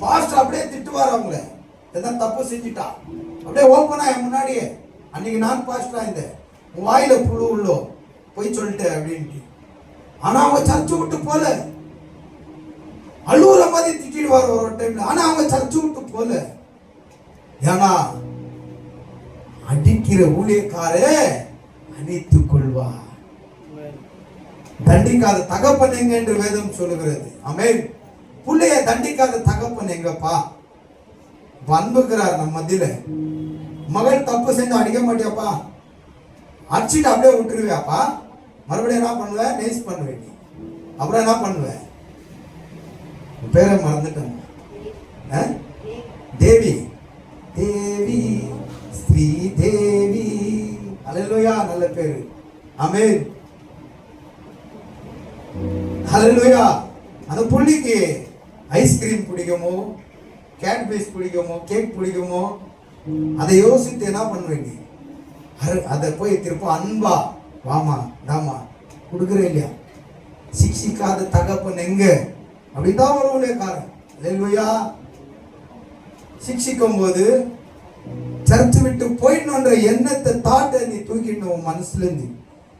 பாஸ்டர் அப்படியே திட்டுவார், அவங்கள எதாவது தப்பு செஞ்சுட்டா அப்படியே ஓப்பனா என் முன்னாடியே, அன்னைக்கு நான் பாஸ்டரா இருந்தேன், வாயில புழு உள்ளோ போய் சொல்லிட்டேன் அப்படின்ட்டு. ஆனா அவங்க சர்ச்சு விட்டு போல, அழுவுற மாதிரி திட்டிடுவார் ஒரு டைம்ல. ஆனா அவங்க சர்ச்சு விட்டு போல. ஏன்னா அடிக்கிற ஊழியக்காரே அணைத்துக் கொள்வார். தண்டிக்காத தகப்பன் எங்க என்று வேதம் சொல்லுகிறது. ஆமென். புள்ளைய தண்டிக்காத தகப்பன் எங்கப்பா? அன்புகிறார் நம்ம மத்தியில. மகள் தப்பு செஞ்சு அடிக்க மாட்டியாப்பா, அடிச்சுட்டு அப்படியே விட்டுருவியாப்பா? மறுபடியும் என்ன பண்ணுவேன்? நேஸ் பண்ணுவேன். நீ அப்புறம் என்ன பண்ணுவேன்? பேரை மறந்துட்டேன். தேவி, தேவி, ஸ்ரீ தேவி. அல்லேலூயா, நல்ல பேரு. ஆமென். அல்லேலூயா. அந்த புள்ளிக்கு ஐஸ்கிரீம் பிடிக்குமோ, கேட்பீஸ் பிடிக்குமோ, கேக் பிடிக்குமோ, அதை யோசித்து என்ன பண்ணுவீங்க? அதை போய் திருப்ப அன்பா வாமா தாமா கொடுக்குறேன் இல்லையா? சிக்ஷிக்காத தகப்பன் எங்க அப்படிதான் ஒரு ஊழியக்காரன். அல்லேலூயா. சிக்ஷிக்கும் போது சர்ச்சு விட்டு போயிடணுன்ற எண்ணத்தை தாட்ட நீ தூக்கிட்டு உன் மனசுல இருந்து.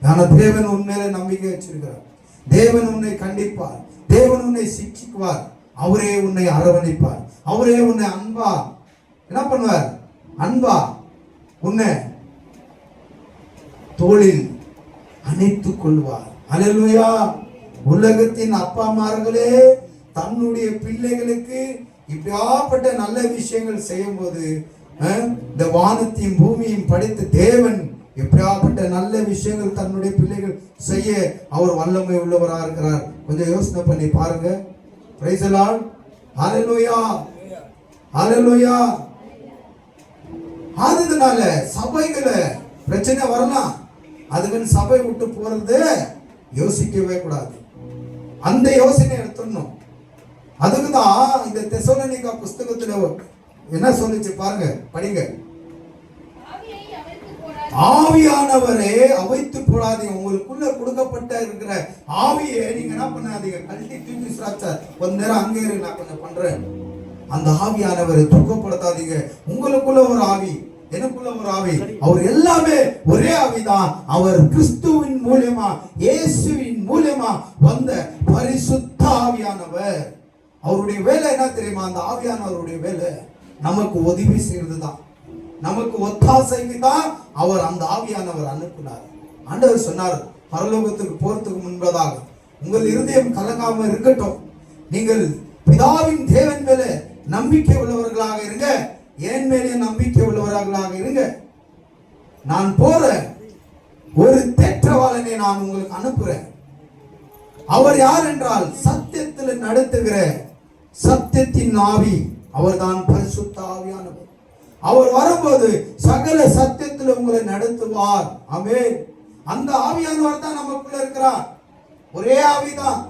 ஆனா தேவன் உண்மையில நம்பிக்கை வச்சிருக்கிறார். தேவன் உன்னை கண்டிப்பார். தேவன் உன்னை சிக்ஷிக்குவார். அவரே உன்னை அரவணைப்பார். அவரே உன்னை அன்பா என்ன பண்ணுவார்? அன்பா உன்னை தோளில் அணைத்துக் கொள்வார். அல்லேலூயா. உலகத்தின் அப்பாமார்களே தன்னுடைய பிள்ளைகளுக்கு இப்படியாப்பட்ட நல்ல விஷயங்கள் செய்யும் போது இந்த வானத்தையும் பூமியையும் படைத்த தேவன் எப்படியாப்பட்ட நல்ல விஷயங்கள் தன்னுடைய பிள்ளைகள் செய்ய அவர் வல்லமை உள்ளவராக இருக்கிறார். கொஞ்சம் யோசனை பண்ணி பாருங்க. Praise the lord. ஹalleluya, ஹalleluya. அதனால சபைகள பிரச்சனை வரலாம். அதுக்கு சபை விட்டு போறது யோசிக்கவே கூடாது. அந்த யோசனை எடுத்துடணும். அதுக்குதான் இந்த தெசலோனிக்கா புஸ்தகத்துல என்ன சொல்லிச்சு பாருங்க, படிங்க. ஆவியானவரே அவைத்து போடாதீங்க. உங்களுக்குள்ள கொடுக்கப்பட்ட இருக்கிற ஆவியை நீங்க என்ன பண்ணாதீங்க, கழட்டி தூக்கி சாச்சார் கொஞ்ச நேரம் அங்கே இரு, நான் கொஞ்சம் பண்றேன். அந்த ஆவியானவரை துக்கப்படுத்தாதீங்க. உங்களுக்குள்ள ஒரு ஆவி, எனக்குள்ள ஒரு ஆவி, அவர் எல்லாமே ஒரே ஆவிதான். அவர் கிறிஸ்துவின் மூலமா, இயேசுவின் மூலமா வந்த பரிசுத்த ஆவியானவர். அவருடைய வேலை என்ன தெரியுமா? அந்த ஆவியானவருடைய வேலை நமக்கு உதவி செய்யறது தான், நமக்கு ஒத்தாசைக்கு தான் அவர் அந்த ஆவியானவர் அனுப்பினார். ஆண்டவர் சொன்னார், பரலோகத்துக்கு போறதுக்கு முன்பதாக உங்கள் இருதயம் கலங்காம இருக்கட்டும். நீங்கள் பிதாவின் தேவன் மேல நம்பிக்கை உள்ளவர்களாக இருங்க, என் மேலே நம்பிக்கை உள்ளவர்களாக இருங்க. நான் போறேன், ஒரு தேற்றவாளனை நான் உங்களுக்கு அனுப்புறேன். அவர் யார் என்றால் சத்தியத்தில் நடத்துகிற சத்தியத்தின் ஆவி. அவர்தான் பரிசுத்த ஆவியானவர். அவர் வரும்போது சகல சத்தியத்தில் உங்களை நடத்துவார். ஆமென். அந்த ஆவியானவர் தான் நமக்குள்ள இருக்கிறார். ஒரே ஆவிதான்,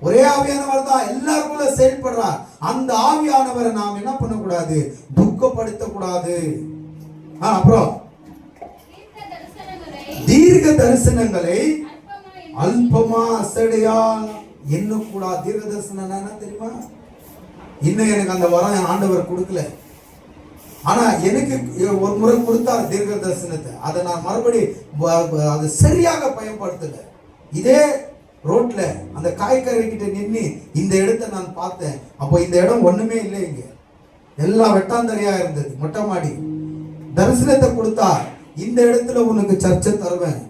ஒரே ஆவியானவர் தான் எல்லாருக்குள்ள செயல்படுறார். அந்த ஆவியானவரை நாம் என்ன பண்ணக்கூடாது? துக்கப்படுத்த கூடாது. அப்புறம் தீர்க்க தரிசனங்களை அல்பமா அசடையா எண்ணக்கூடாது. தீர்க்க தரிசனம் என்ன தெரியுமா? இன்னும் எனக்கு அந்த வரம் ஆண்டவர் கொடுக்கல. ஆனா எனக்கு ஒரு முறை கொடுத்தார் தீர்க்க தரிசனத்தை. அதை நான் மறுபடி அது சரியாக பயன்படுத்தல. இதே ரோட்ல அந்த காய்கறி கிட்ட நின்று இந்த இடத்தை நான் பார்த்தேன். அப்போ இந்த இடம் ஒண்ணுமே இல்லை, இங்க எல்லாம் வெட்டாந்தரையா இருந்தது, மொட்டை மாடி. தரிசனத்தை கொடுத்தா, இந்த இடத்துல உனக்கு சர்ச்சை தருவேன்,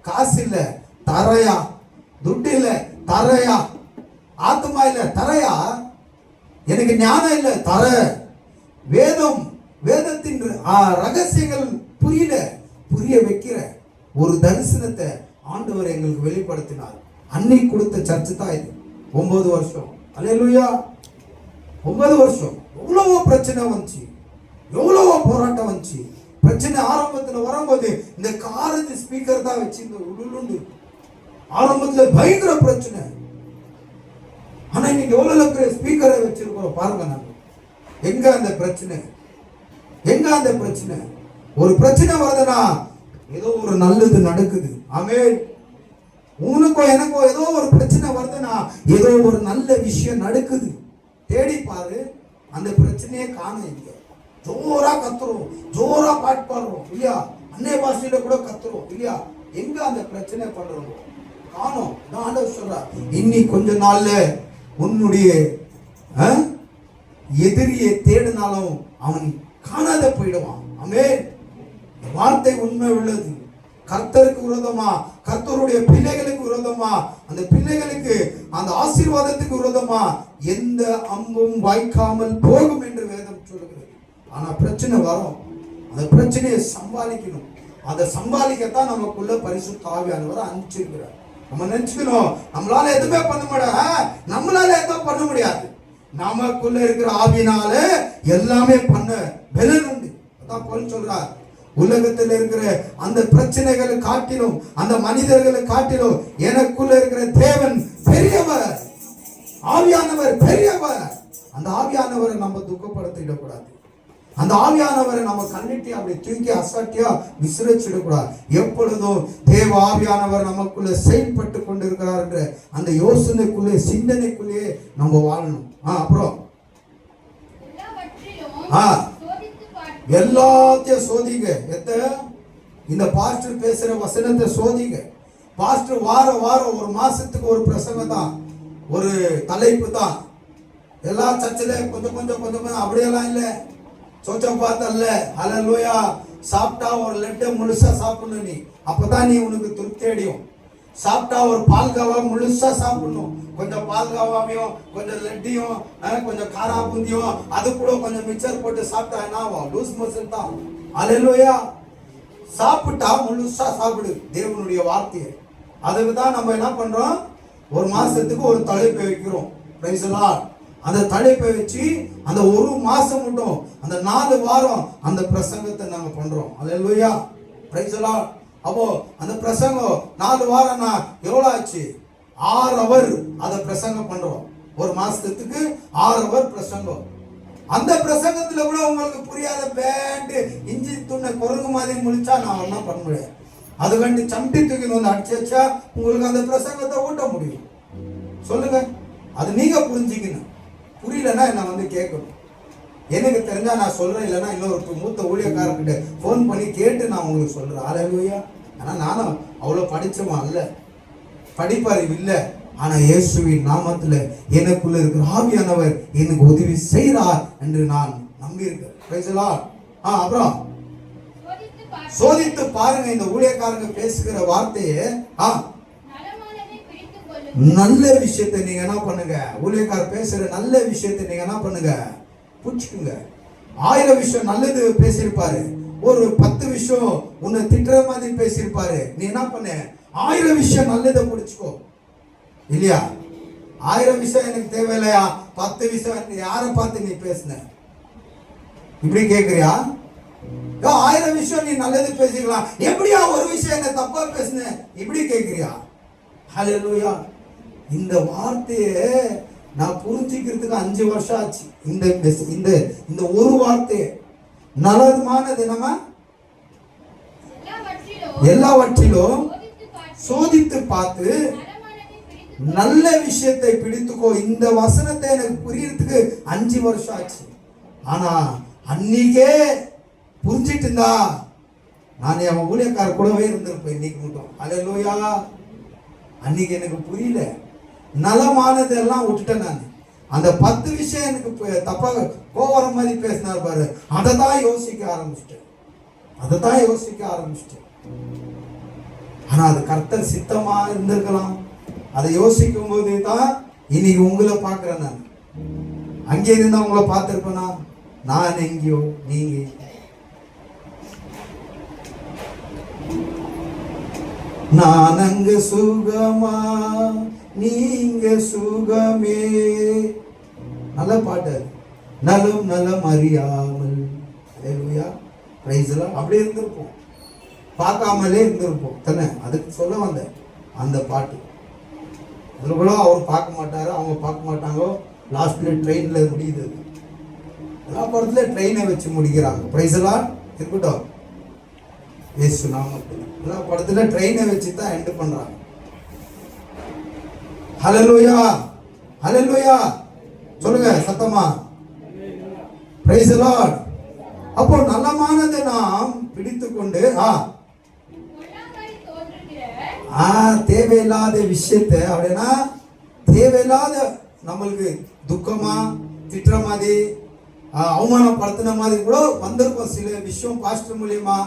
காசு இல்ல தரையா, துட்டு இல்ல தரையா, ஆத்மா இல்ல தரையா, எனக்கு ஞானம் இல்ல தர, வேதம் வேதத்தின் ரகசியங்கள் புரியல, புரிய வைக்கிற ஒரு தரிசனத்தை ஆண்டவர் எங்களுக்கு வெளிப்படுத்தினார். அன்னைக்கு கொடுத்த சர்ச்சு தான் இது. 9 வருஷம். அல்லேலூயா. 9 வருஷம். எவ்வளவோ பிரச்சனை வந்துச்சு, எவ்வளவோ போராட்டம் வந்துச்சு. பிரச்சனை ஆரம்பத்தில் வரும்போது இந்த காரத்து ஸ்பீக்கர் தான் வச்சு இந்த உருளுண்டு ஆரம்பத்தில் பயங்கர பிரச்சனை. ஆனா இன்னைக்கு எவ்வளவு ஸ்பீக்கரை வச்சிருக்கிறோம் பாருங்க. நாங்க எங்க அந்த பிரச்சனை, எங்க அந்த பிரச்சனை? ஒரு பிரச்சனை வருதுன்னா ஏதோ ஒரு நல்லது நடக்குது. ஆமென். உனக்கோ எனக்கோ ஏதோ ஒரு பிரச்சனை வருதுன்னா ஏதோ ஒரு நல்ல விஷயம் நடக்குது. தேடி பாரு, அந்த பிரச்சனையே காணும். இங்க ஜோரா கத்துறோம், ஜோரா பாட்டு பாடுறோம் இல்லையா, அன்னைய பாஷையில கூட கத்துறோம் இல்லையா, எங்க அந்த பிரச்சனை பண்றோம் காணும். ஆண்டவர் சொல்றார், இன்னி கொஞ்ச நாள்ல உன்னுடைய எதிரியை தேடினாலும் அவன் காணாத போயிடுவான். ஆமென். வார்த்தை உண்மை உள்ளது. கர்த்தருக்கு விரோதமா, கர்த்தருடைய பிள்ளைகளுக்கு விரோதமா, அந்த பிள்ளைகளுக்கு அந்த ஆசீர்வாதத்துக்கு விரோதமா எந்த அம்பும் வாய்க்காமல் போகும் என்று வேதம் சொல்லுகிறது. ஆனா பிரச்சனை வரும், அந்த பிரச்சனையை சம்பாதிக்கணும். அதை சம்பாதிக்கத்தான் நமக்குள்ள பரிசுத்த ஆவியானவர் அனுப்பிச்சிருக்கிறார். நம்ம நினைச்சுக்கணும் நம்மளால எதுவுமே பண்ண முடியாது. நம்மளால எதுவும் பண்ண முடியாது. நமக்குள்ள இருக்கிற ஆவியினால எல்லாமே பண்ண பலன் உண்டு. அதான் பவுல் சொல்றார், உலகத்தில் இருக்கிற அந்த பிரச்சனைகளை காட்டிலும் அந்த மனிதர்களை காட்டிலும் எனக்குள்ள இருக்கிற தேவன் பெரியவர், ஆவியானவர் பெரியவர். அந்த ஆவியானவரை நம்ம துக்கப்படுத்திடக்கூடாது. அந்த ஆவியானவரை நம்ம கண்ணிட்டி அப்படி தூக்கி அசாட்டியா விசிறச்சிடக்கூடாது. எப்பொழுதும் தேவ ஆவியானவர் நமக்குள்ள செயல்பட்டு கொண்டிருக்கிறார் என்ற அந்த யோசனைக்குள்ளே சிந்தனைக்குள்ளேயே நம்ம வாழணும். அப்புறம் எல்லாத்தையும் சோதிங்க. இந்த பாஸ்டர் பேசுற வசனத்தை சோதிங்க. பாஸ்டர் வாரம் ஒரு மாசத்துக்கு ஒரு பிரசங்கம் தான், ஒரு தலைப்பு தான். எல்லா சர்ச்சில் கொஞ்சம் அப்படியெல்லாம் இல்லை. சோச்சா பார்த்தல்ல, ஹல்லேலூயா. சாப்பிட்டா ஒரு லட்டு முழுசா சாப்பிடணும். நீ அப்பதான் நீ உனக்கு திருப்தி அடையும். சாப்பிட்டா ஒரு பால்காவா முழுசா சாப்பிடணும். கொஞ்சம் பால்காவாவையும் கொஞ்சம் லட்டியும் கொஞ்சம் காரா பூந்தியும் அது கூட கொஞ்சம் மிக்சர் போட்டு சாப்பிட்டா என்ன ஆகும்? லூஸ் மோஷன் தான். ஹல்லேலூயா. சாப்பிட்டா முழுசா சாப்பிடு தேவனுடைய வார்த்தையை. அதுக்கு தான் நம்ம என்ன பண்றோம், ஒரு மாசத்துக்கு ஒரு தலைப்பை வைக்கிறோம். Price the Lord. அந்த தலைப்பை வச்சு அந்த ஒரு மாசம் மட்டும் அந்த 4 வாரம் அந்த பிரசங்கத்தை நாங்க பண்றோம். ஹல்லேலூயா. Praise the lord. அப்போ அந்த பிரசங்கம் 4 வாரம்னா எவ்வளவு ஆச்சு? 6 ஹவர் அதை பிரசங்கம் பண்றோம். ஒரு மாசத்துக்கு 6 ஹவர் பிரசங்கம். அந்த பிரசங்கத்துல கூட உங்களுக்கு புரியாத பேண்ட் இஞ்சி துண்ணை குரங்கு மாதிரி முழிச்சா நான் என்ன பண்ண முடியாது. அது கண்டு சம்பி தூக்கி வந்து அடிச்சா உங்களுக்கு அந்த பிரசங்கத்தை ஓட்ட முடியும். சொல்லுங்க, அது நீங்க புரிஞ்சுக்கணும். புரியலன்னா என்ன வந்து கேட்கணும். எனக்கு தெரிஞ்சா நான் சொல்றேன், இல்லைன்னா இன்னொரு மூத்த ஊழியக்காரர்கிட்ட போன் பண்ணி கேட்டு நான் உங்களுக்கு சொல்றேன். ஹல்லேலூயா. ஆனா நானும் அவ்வளவு படிச்சவன் அல்ல, படிப்பறிவு இல்லை. ஆனா இயேசுவின் நாமத்துல எனக்குள்ள இருக்கிற ஆவியானவர் எனக்கு உதவி செய்கிறார் என்று நான் நம்பி இருக்கேன். Price the Lord. அப்புறம் சோதித்து பாருங்க. இந்த ஊழியக்காரங்க பேசுகிற வார்த்தையே நல்ல விஷயத்தை நீங்க என்ன பண்ணுங்க, ஊழியக்காரர் பேசுற நல்ல விஷயத்தை நீங்க என்ன பண்ணுங்க, புடிச்சுக்குங்க. 1000 விஷயம் நல்லது பேசியிருப்பாரு, ஒரு 10 விஷயம் உன்னை திட்டுற மாதிரி பேசியிருப்பாரு. நீ என்ன பண்ண, 1000 விஷயம் நல்லதை புடிச்சுக்கோ. இல்லையா? 1000 விஷயம் எனக்கு தேவையில்லையா, 10 விஷயம் யாரை பார்த்து நீ பேசுன இப்படி கேக்குறியா? 1000 விஷயம் நீ நல்லது பேசிக்கலாம், எப்படியா ஒரு விஷயம் என்ன தப்பா பேசுன இப்படி கேக்குறியா? ஹல்லேலூயா. இந்த வார்த்தையை நான் புரிஞ்சுக்கிறதுக்கு 5 வருஷம் ஆச்சு. இந்த ஒரு வார்த்தையை நல்லதுமானது நம்ம எல்லாவற்றிலும் சோதித்து பார்த்து நல்ல விஷயத்தை பிடித்துக்கோ. இந்த வசனத்தை எனக்கு புரியறதுக்கு 5 வருஷம் ஆச்சு. ஆனா அன்னைக்கே புரிஞ்சிட்டு இருந்தா நான் என் ஊழியக்கார கூடவே இருந்திருப்பேன் இன்னைக்கு மட்டும். ஹல்லேலூயா. அன்னைக்கு எனக்கு புரியல, நலமானதெல்லாம் விட்டுட்டேன் நான். அந்த 10 விஷயம் எனக்கு தப்பாக கோவர மாதிரி பேசினார் பாரு, அதை தான் யோசிக்க ஆரம்பிச்சிட்டேன். ஆனா அது கர்த்தர் சித்தமா இருந்திருக்கலாம். அதை யோசிக்கும் போது தான் இன்னைக்கு உங்களை பார்க்கிறேன். நான் அங்கே இருந்தா உங்களை பார்த்திருப்பேனா? நான் எங்கேயோ, நீங்க நான் அங்க சுகமா நீங்க சுகமே. நல்ல பாட்டு. நலம் நலம் அறியாமல். ஹல்லேலூயா. Praise the lord. அப்படியே இருந்திருப்போம், பார்க்காமலே இருந்திருப்போம் தானே. அதுக்கு சொல்ல வந்தேன் அந்த பாட்டு. அதில் கூட அவர் பார்க்க மாட்டாரு, அவங்க பார்க்க மாட்டாங்க. லாஸ்ட்ல ட்ரெயின்ல முடியுது. எல்லா படத்துல ட்ரெயினை வச்சு முடிக்கிறாங்க. Price the Lord. இருக்கட்டும். இயேசு நாமத்தில் எல்லா படத்துல ட்ரெயினை வச்சு தான் எண்ட் பண்றாங்க. ஹல்லேலூயா. ஹல்லேலூயா. சொல்லுங்க சத்தமா. Price the lord. அப்போ நல்லமானதை நாம் பிடித்துக்கொண்டு தேவையில்லாத விஷயத்தை, அப்படின்னா தேவையில்லாத நம்மளுக்கு துக்கமா திட்டுற மாதிரி அவமானப்படுத்தின மாதிரி கூட வந்திருக்கும் சில விஷயம். பாஸ்டர் மூலியமா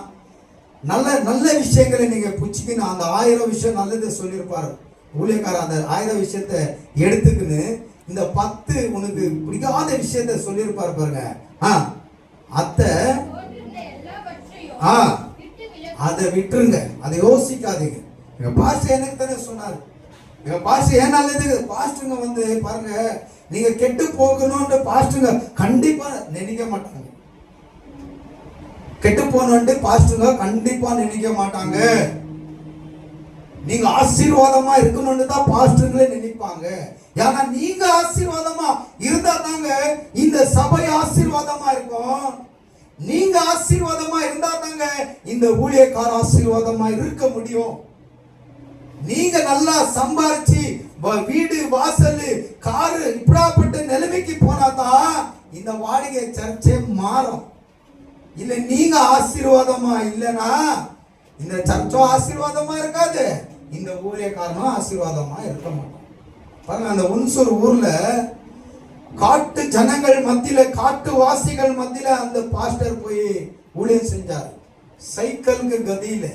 நல்ல நல்ல விஷயங்களை நீங்க புடிச்சுக்கின்னு அந்த 1000 விஷயம் நல்லதை சொல்லியிருப்பாரு ஊழியக்காரர். அந்த 1000 விஷயத்தை எடுத்துக்கின்னு இந்த 10 உனக்கு பிடிக்காத விஷயத்த சொல்லியிருப்பாரு பாருங்க. அதை விட்டுருங்க, அதை யோசிக்காதீங்க. எங்க பாஸ்டர் எனக்கு தானே சொன்னார். எங்க பாஸ்டர் ஏன் நல்லது, பாஸ்டருங்க வந்து பாருங்க, நீங்க கெட்டு போகணும்னு பாஸ்டருங்க கண்டிப்பா நினைக்க மாட்டாங்க. கெட்டு போகணும்னு பாஸ்டருங்க கண்டிப்பா நினைக்க மாட்டாங்க. நீங்க ஆசீர்வாதமா இருக்கணும்னு தான் பாஸ்டர்களே நினைப்பாங்க. ஏன்னா நீங்க ஆசீர்வாதமா இருந்தா தாங்க இந்த சபை ஆசீர்வாதமா இருக்கும். நீங்க ஆசீர்வாதமா இருந்தா தாங்க இந்த ஊழியக்கார ஆசீர்வாதமா இருக்க முடியும். நீங்க நல்லா சம்பாரிச்சு வீடு வாசல் காரு இப்படிப்பட்ட நிலைமைக்கு போனாதான் இந்த வாடகை சர்ச்சே மாறும். இல்ல நீங்க ஆசீர்வாதமா இல்லைன்னா இந்த சர்ச்சும் ஆசீர்வாதமா இருக்காது, இந்த ஊழியக்காரனும் ஆசீர்வாதமா இருக்க மாட்டோம். பாருங்க, அந்த உன்சூர் ஊர்ல காட்டு ஜனங்கள் மத்தியில, காட்டு வாசிகள் மத்தியில அந்த பாஸ்டர் போய் ஊழியம் செஞ்சார். சைக்கிளுக்கு கதியில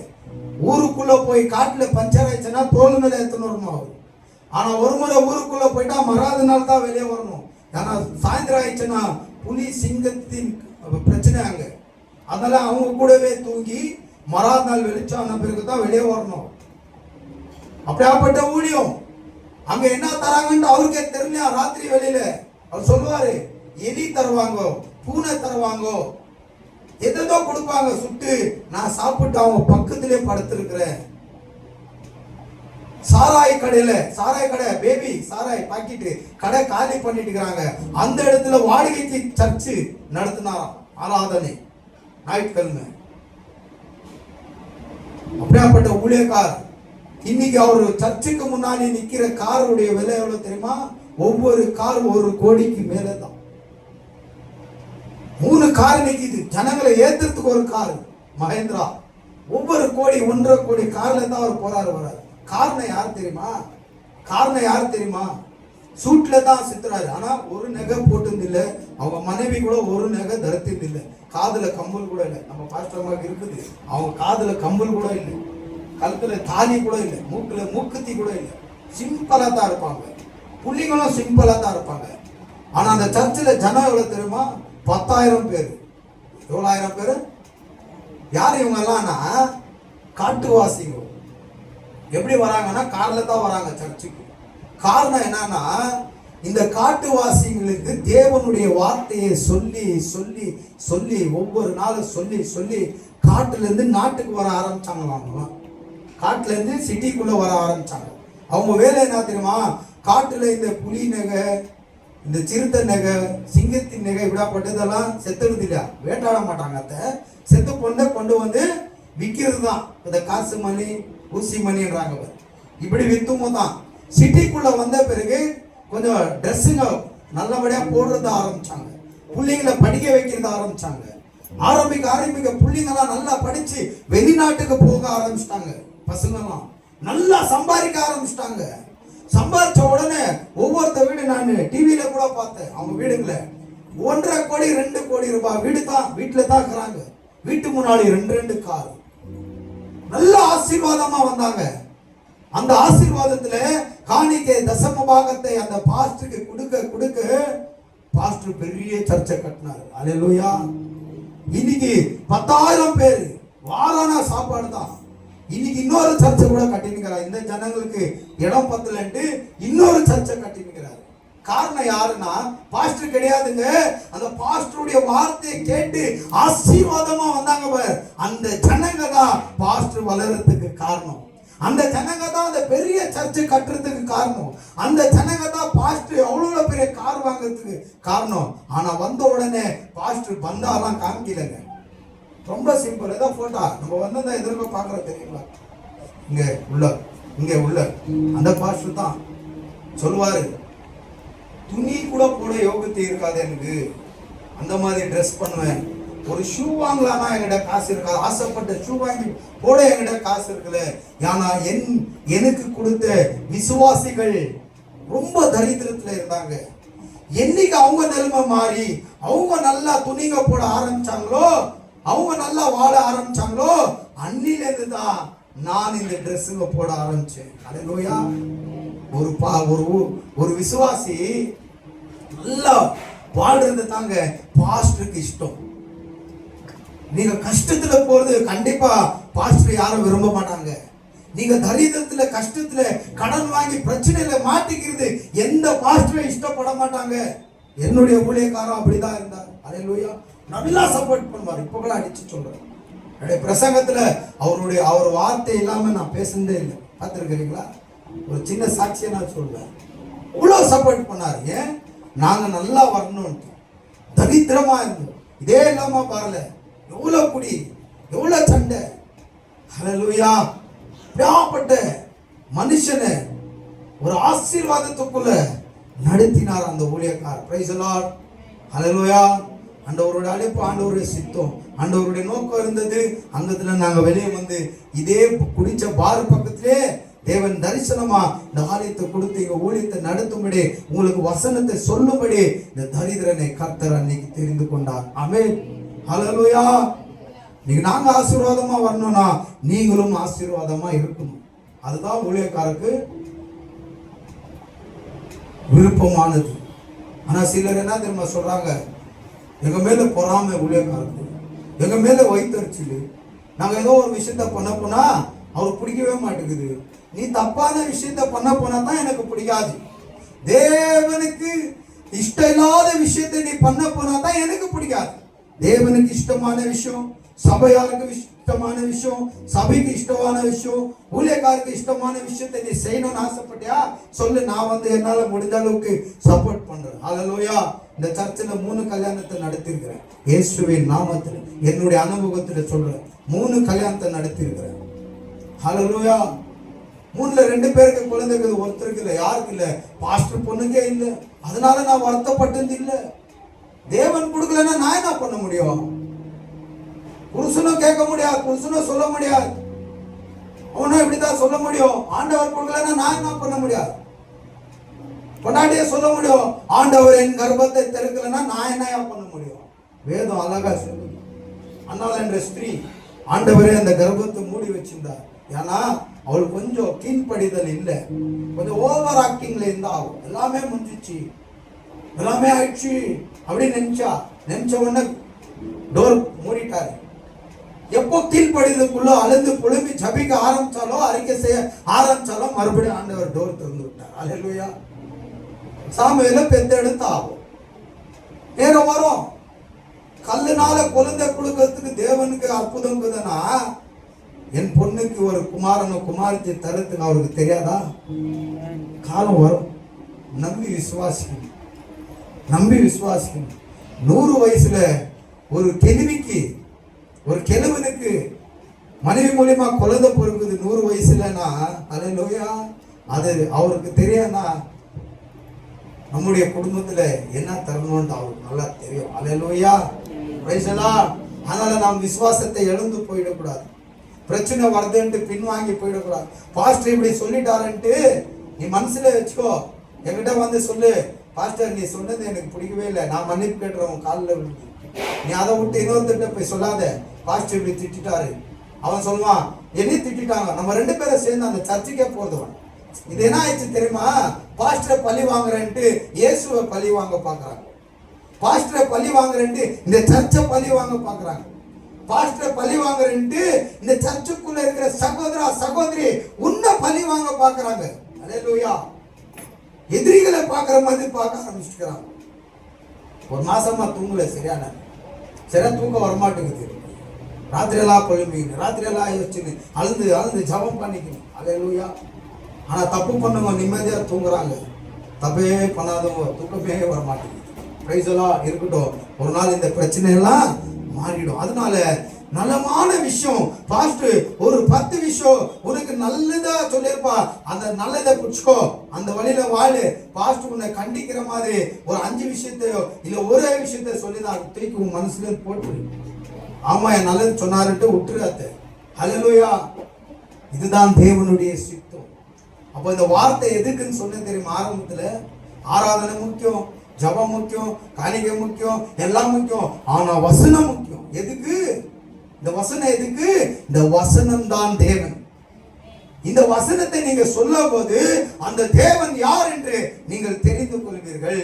ஊருக்குள்ள போய் காட்டுல பஞ்சர் ஆயிடுச்சுன்னா தோல் மேல எத்தனை வருமா. ஆனா ஒரு முறை ஊருக்குள்ள போயிட்டா மறாத நாள் தான் வெளியே வரணும். ஏன்னா சாயந்தரம் ஆயிடுச்சுன்னா புலி சிங்கத்தின் பிரச்சனை அங்க. அதெல்லாம் அவங்க கூடவே தூங்கி மறாத நாள் வெளிச்சான பிறகுதான் வெளியே வரணும். அப்படியாப்பட்ட ஊழியம். அங்க என்ன தராங்கன்னு அவருக்கே தெரியல. ராத்திரி வெளியில அவர் சொல்லுவாரு, எலி தருவாங்க, பூனை தருவாங்க, எதோ கொடுப்பாங்க சுட்டு. நான் சாப்பிட்டு அவங்க பக்கத்திலே படுத்திருக்கிறேன். சாராய் கடையில, சாராய் கடை, பேபி சாராய் பாக்கெட்டு கடை காலி பண்ணிட்டு இருக்கிறாங்க. அந்த இடத்துல வாடகைக்கு சர்ச்சு நடத்தினாராம் ஆராதனை ஞாயிற்றுக்கிழமை. அப்படியாப்பட்ட ஊழியக்கார். இன்னைக்கு அவரு சர்ச்சுக்கு முன்னாடி நிக்கிற காருடைய விலை எவ்வளவு தெரியுமா? ஒவ்வொரு கார் 1 கோடிக்கு மேலதான். 3 கார் நிக்குது. ஜனங்களை ஏத்துறதுக்கு ஒரு கார் மகேந்திரா. ஒவ்வொரு கோடி 1.5 கோடி கார்ல தான் அவர் போறாரு வராரு. காரணம் யார் தெரியுமா? காரணம் யார் தெரியுமா? சூட்ல தான் சித்துறாரு. ஆனா ஒரு நகை போட்டது இல்லை. அவங்க மனைவி கூட ஒரு நகை தரித்தது இல்லை. காதுல கம்பல் கூட இல்லை. நம்ம பாஸ்டர்மாக்கு இருக்குது, அவங்க காதுல கம்பல் கூட இல்லை, கழுத்துல தாலி கூட இல்லை, மூக்குல மூக்குத்தி கூட இல்லை. சிம்பிளா தான் இருப்பாங்க. புள்ளிங்களும் சிம்பிளா தான் இருப்பாங்க. ஆனா அந்த சர்ச்சில் ஜனம் எவ்வளவு தெரியுமா? 10,000 பேர். எவ்வளவு 1000 பேர்? யார் இவங்க எல்லாம்னா காட்டுவாசிங்க. எப்படி வராங்கன்னா கார்ல தான் வராங்க சர்ச்சுக்கு. காரணம் என்னன்னா, இந்த காட்டுவாசிகளுக்கு தேவனுடைய வார்த்தையை சொல்லி சொல்லி சொல்லி ஒவ்வொரு நாளும் சொல்லி சொல்லி காட்டுல இருந்து நாட்டுக்கு வர ஆரம்பிச்சாங்களாம். காட்டுல இருந்து சிட்டிக்குள்ள வர ஆரம்பிச்சாங்க. அவங்க வேலை என்ன தெரியுமா? காட்டுல இந்த புலி நகை, இந்த சிறுத்தை நகை, சிங்கத்தின் நகை இப்படிப்பட்டதெல்லாம் செத்துடுது இல்லையா, வேட்டாட மாட்டாங்க. அத்தை செத்து பொண்ணை கொண்டு வந்து விற்கிறது தான் இந்த காசு மணி ஊசி மணின்றாங்க. இப்படி வித்தும் தான் சிட்டிக்குள்ள வந்த பிறகு கொஞ்சம் ட்ரெஸ்ஸுங்க நல்லபடியா போடுறத ஆரம்பிச்சாங்க. பிள்ளைங்களை படிக்க வைக்கிறத ஆரம்பிச்சாங்க. ஆரம்பிக்க பிள்ளைங்கெல்லாம் நல்லா படிச்சு வெளிநாட்டுக்கு போக ஆரம்பிச்சிட்டாங்க. பசங்கெல்லாம் நல்லா சம்பாதிக்க ஆரம்பிச்சிட்டாங்க. சம்பாதிச்ச உடனே ஒவ்வொருத்த வீடு நான் டிவியில கூட பார்த்தேன். அவங்க வீடுங்கள 1.5 கோடி 2 கோடி ரூபாய் வீடு தான், வீட்டுல தான் இருக்கிறாங்க. வீட்டு முன்னாடி 2 கார். நல்ல ஆசீர்வாதமா வந்தாங்க. அந்த ஆசீர்வாதத்துல காணிக்கை தசம பாகத்தை அந்த பாஸ்டருக்கு கொடுக்க கொடுக்க பாஸ்டர் பெரிய சர்ச்சை கட்டினார். அல்லேலூயா. இன்னைக்கு 10,000 பேர் வாரான சாப்பாடு தான். இன்னைக்கு இன்னொரு சர்ச்சை கூட கட்டினுக்கிறார். இந்த ஜனங்களுக்கு இடம் பத்தலன்ட்டு இன்னொரு சர்ச்சை கட்டினுக்கிறார். காரணம் யாருன்னா பாஸ்டர் கிடையாதுங்க. அந்த பாஸ்டருடைய வார்த்தையை கேட்டு ஆசீர்வாதமா வந்தாங்க. அந்த ஜனங்க தான் பாஸ்டர் வளர்றதுக்கு காரணம். அந்த ஜனங்க தான் அந்த பெரிய சர்ச்சை கட்டுறதுக்கு காரணம். அந்த ஜனங்க தான் பாஸ்டர் அவ்வளவு பெரிய கார் வாங்குறதுக்கு காரணம். ஆனா வந்த உடனே பாஸ்டர் பந்தாலாம் காமிக்கலங்க. ரொம்ப சிம்பிள். ஏதோ போட்டா நம்ம வந்து எதிர்க்க பாக்குறோம் தெரியுங்களா? இங்க உள்ள அந்த பாஸ்டர் தான் சொல்லுவாரு, துணி கூட போட யோகத்தை இருக்காது எனக்கு, அந்த மாதிரி ட்ரெஸ் பண்ணுவேன். ஒரு ஷூ வாங்கலாம்னா என்கிட்ட காசு இருக்காது, ஆசைப்பட்ட ஷூ வாங்கி போட என்கிட்ட காசு இருக்குல்ல. ஏன்னா எனக்கு கொடுத்த விசுவாசிகள் ரொம்ப தரித்திரத்துல இருந்தாங்க. என்னைக்கு அவங்க நிலைமை மாறி அவங்க நல்லா துணிங்க போட ஆரம்பிச்சாங்களோ, அவங்க நல்லா வாழ ஆரம்பிச்சாங்களோ, அன்னில இருந்து தான் நான் இந்த ட்ரெஸ்ஸுங்க போட ஆரம்பிச்சேன். அல்லேலூயா. ஒரு விசுவாசி நல்லா வாழ்றது தாங்க பாஸ்டருக்கு இஷ்டம். நீங்க கஷ்டத்துல போறது கண்டிப்பா பாஸ்டர் யாரும் விரும்ப மாட்டாங்க. நீங்க தரித்திரத்துல, கஷ்டத்துல, கடன் வாங்கி பிரச்சனையில மாட்டிக்கிறது எந்த பாஸ்டரும் இஷ்டப்பட மாட்டாங்க. என்னுடைய ஊழியக்காரன் அப்படிதான் இருந்தார். அல்லேலூயா. நல்லா சப்போர்ட் பண்ணுவார். இப்ப கூட அடிச்சு சொல்றேன், என்னுடைய பிரசங்கத்துல அவர் வார்த்தை இல்லாம நான் பேசுனதே இல்லை. பார்த்துருக்கிறீங்களா? ஒரு சின்ன சாட்சியை நான் சொல்றேன். இவ்வளவு சப்போர்ட் பண்ணாரு. ஏன்? நாங்க நல்லா வரணும்ட்டு. தரித்திரமா இருந்தோம், இதே இல்லாம பாருல, எவ்வளவு குடி, எவ்வளவு சண்டை. ஹல்லேலூயா. அப்படியாப்பட்ட மனுஷனை ஒரு ஆசீர்வாதத்துக்குள்ள நடத்தினார் அந்த ஊழியக்காரர். Praise the lord. ஹல்லேலூயா. ஆண்டவருடைய அழைப்பு, ஆண்டவருடைய சித்தம், ஆண்டவருடைய நோக்கம் இருந்தது. அங்கத்துல நாங்க வெளியே வந்து இதே குடிச்ச பார் பக்கத்திலே தேவன் தரிசனமா இந்த ஆலயத்தை கொடுத்து இங்க ஊழியத்தை நடத்தும்படி, உங்களுக்கு வசனத்தை சொல்லும்படி இந்த தரித்திரனை கர்த்தர் அன்னைக்கு தெரிந்து கொண்டார். ஆமென். ஹல்லேலூயா. நீங்க நாங்க ஆசீர்வாதமா வரணும்னா நீங்களும் ஆசீர்வாதமா இருக்கணும். அதுதான் ஊழியக்காரருக்கு விருப்பமானது. ஆனா சிலர் என்ன தெரியுமா சொல்றாங்க, எங்க மேல பொறாமை ஊழியக்காரருக்கு, எங்க மேல வைத்தறிச்சல், நாங்க ஏதோ ஒரு விஷயத்த பண்ண போனா அவருக்கு பிடிக்கவே மாட்டேங்குது. நீ தப்பான விஷயத்த பண்ண போனா தான் எனக்கு பிடிக்காது. தேவனுக்கு இஷ்டம் இல்லாத விஷயத்தை நீ பண்ண போனா தான் எனக்கு பிடிக்காது. தேவனுக்கு இஷ்டமான விஷயம், சபையாருக்கு இஷ்டமான விஷயம், சபைக்கு இஷ்டமான விஷயம், ஊழியக்காருக்கு இஷ்டமான விஷயத்தை நீ செய்யணும்னு ஆசைப்பட்டியா சொல்லு, நான் வந்து என்னால முடிஞ்ச அளவுக்கு சப்போர்ட் பண்றேன். ஹல்லேலூயா. இந்த சர்ச்சில் 3 கல்யாணத்தை நடத்திருக்கிறேன். இயேசுவின் நாமத்தில் என்னுடைய அனுபவத்தில் சொல்றேன், 3 கல்யாணத்தை நடத்திருக்கிறேன். ஹல்லேலூயா. 3ல 2 பேருக்கு குழந்தைகள், ஒருத்தருக்கு இல்லை. யாருக்கு இல்லை? பாஸ்டர் பொண்ணுக்கே இல்லை. அதனால நான் வருத்தப்பட்டது இல்லை. தேவன் கொடுக்கலன்னா நான் என்ன பண்ண முடியும்? புருஷனும் கேட்க முடியாது, புருஷனும் சொல்ல முடியாது, அவனும் இப்படிதான் சொல்ல முடியும். ஆண்டவர் கொடுக்கலன்னா நான் என்ன பண்ண முடியாது? பொண்டாட்டியே சொல்ல முடியும், ஆண்டவர் என் கர்ப்பத்தை திறக்கலன்னா நான் என்ன பண்ண முடியும்? வேதம் அழகா சொல்லுது. அண்ணால் என்ற ஸ்திரீ ஆண்டவரே அந்த கர்ப்பத்தை மூடி வச்சிருந்தார். ஏன்னா அவளுக்கு கொஞ்சம் கீழ்ப்படிதல் இல்லை, கொஞ்சம் ஓவர் ஆக்டிங்ல இருந்தா ஆகும். எல்லாமே முடிஞ்சிச்சு, எல்லாமே ஆயிடுச்சு அப்படின்னு நினைச்ச உடனே டோர் மூடிட்டாரு. எப்போ கீழ்ப்படிதலுக்குள்ள அழுந்து புழும்பி ஜபிக்க ஆரம்பிச்சாலோ, அறிக்கை செய்ய ஆரம்பிச்சாலோ, மறுபடியும் ஆண்டவர் டோர் திறந்து விட்டார். அல்லேலூயா. சாமுவேல பெத்தெடுத்து ஆகும். நேரம் வரும், கல்லுனால குழந்தை கொடுக்கறதுக்கு தேவனுக்கு அற்புதம் இருக்குதுன்னா, என் பொண்ணுக்கு ஒரு குமாரனோ குமாரத்தை தரத்துக்கு அவருக்கு தெரியாதா? காலம் வரும். நம்பி விசுவாசிக்கணும், நம்பி விசுவாசிக்கணும். 100 வயசுல ஒரு கேள்விக்கு, ஒரு கிழவனுக்கு மனைவி மூலியமா குழந்தை பிறகுது 100 வயசுலனா, அல்லேலூயா. அது அவருக்கு தெரியாதுன்னா நம்முடைய குடும்பத்துல என்ன தரணும்னு அவருக்கு நல்லா தெரியும். அல்லேலூயா. Praise the lord. அதனால நாம் விசுவாசத்தை இழந்து போயிடக்கூடாது. பிரச்சனை வருதுன்ட்டு பின்வாங்கி போயிடக்கூடாது. பாஸ்டர் இப்படி சொல்லிட்டாருன்ட்டு நீ மனசுல வச்சுக்கோ. என்கிட்ட வந்து சொல்லு, பாஸ்டர் நீ சொன்னது எனக்கு பிடிக்கவே இல்லை, நான் மன்னிப்பு கேட்டுறவன் காலில் விழுந்து. நீ அதை விட்டு இன்னொருத்திட்ட போய் சொல்லாத, பாஸ்டர் இப்படி திட்டாரு. அவன் சொல்லுவான், என்னையும் திட்டாங்க, நம்ம 2 பேரும் சேர்ந்து அந்த சர்ச்சுக்கே போறதுவான். இது என்ன ஆயிடுச்சு தெரியுமா? பாஸ்டரை பழி வாங்குறேன்ட்டு இயேசுவை பழி வாங்க பாக்குறாங்க. பாஸ்டரை பழி வாங்குறேன்ட்டு இந்த சர்ச்சை பழி வாங்க பாக்குறாங்க. பாஸ்டரை பழி வாங்குறேன்ட்டு இந்த சர்ச்சுக்குள்ள இருக்கிற சகோதரா சகோதரி உன்னை பழி வாங்க பாக்குறாங்க. அல்லேலூயா. எதிரிகளை பாக்குற மாதிரி பார்க்க ஆரம்பிச்சுக்கிறாங்க. ஒரு மாசமா தூங்கல, சரியான தூக்கம் வரமாட்டேங்குது. ராத்திரியெல்லாம் பொழும்பிக்கணும், ராத்திரியெல்லாம் யோசிச்சுன்னு அழுந்து ஜபம் பண்ணிக்கணும். அல்லேலூயா. ஆனா தப்பு பண்ணவங்க நிம்மதியா தூங்குறாங்க, தப்பே பண்ணாதவங்க தூக்கமே வரமாட்டேங்குது. Price the Lord. இருக்கட்டும், ஒரு நாள் இந்த பிரச்சனை எல்லாம் மாறிடும். அதனால நலமான விஷயம் பாஸ்டர் ஒரு 10 விஷயம் உனக்கு நல்லதா சொல்லியிருப்பா, அந்த நல்லதை புடிச்சுக்கோ, அந்த வழியில வாழு. பாஸ்டர் உன்னை கண்டிக்கிற மாதிரி ஒரு 5 விஷயத்தையோ இல்ல ஒரே விஷயத்த சொல்லிதான் தூக்கி உன் மனசுல போட்டு, ஆமா என் நல்லது சொன்னாருன்ட்டு விட்டுறாத. அல்லேலூயா. இதுதான் தேவனுடைய சித்தம். அப்ப இந்த வார்த்தை எதுக்குன்னு சொன்னேன் தெரியுமா? ஆரம்பத்துல ஆராதனை முக்கியம், ஜபம் முக்கியம், காணிக்கை முக்கியம், எல்லாம் முக்கியம். ஆனா வசனம் முக்கியம். எதுக்கு இந்த வசனம்? எதுக்கு? இந்த வசனம் தான் தேவன். இந்த வசனத்தை நீங்க சொல்லும் போது அந்த தேவன் யார் என்று நீங்கள் தெரிந்து கொள்வீர்கள்.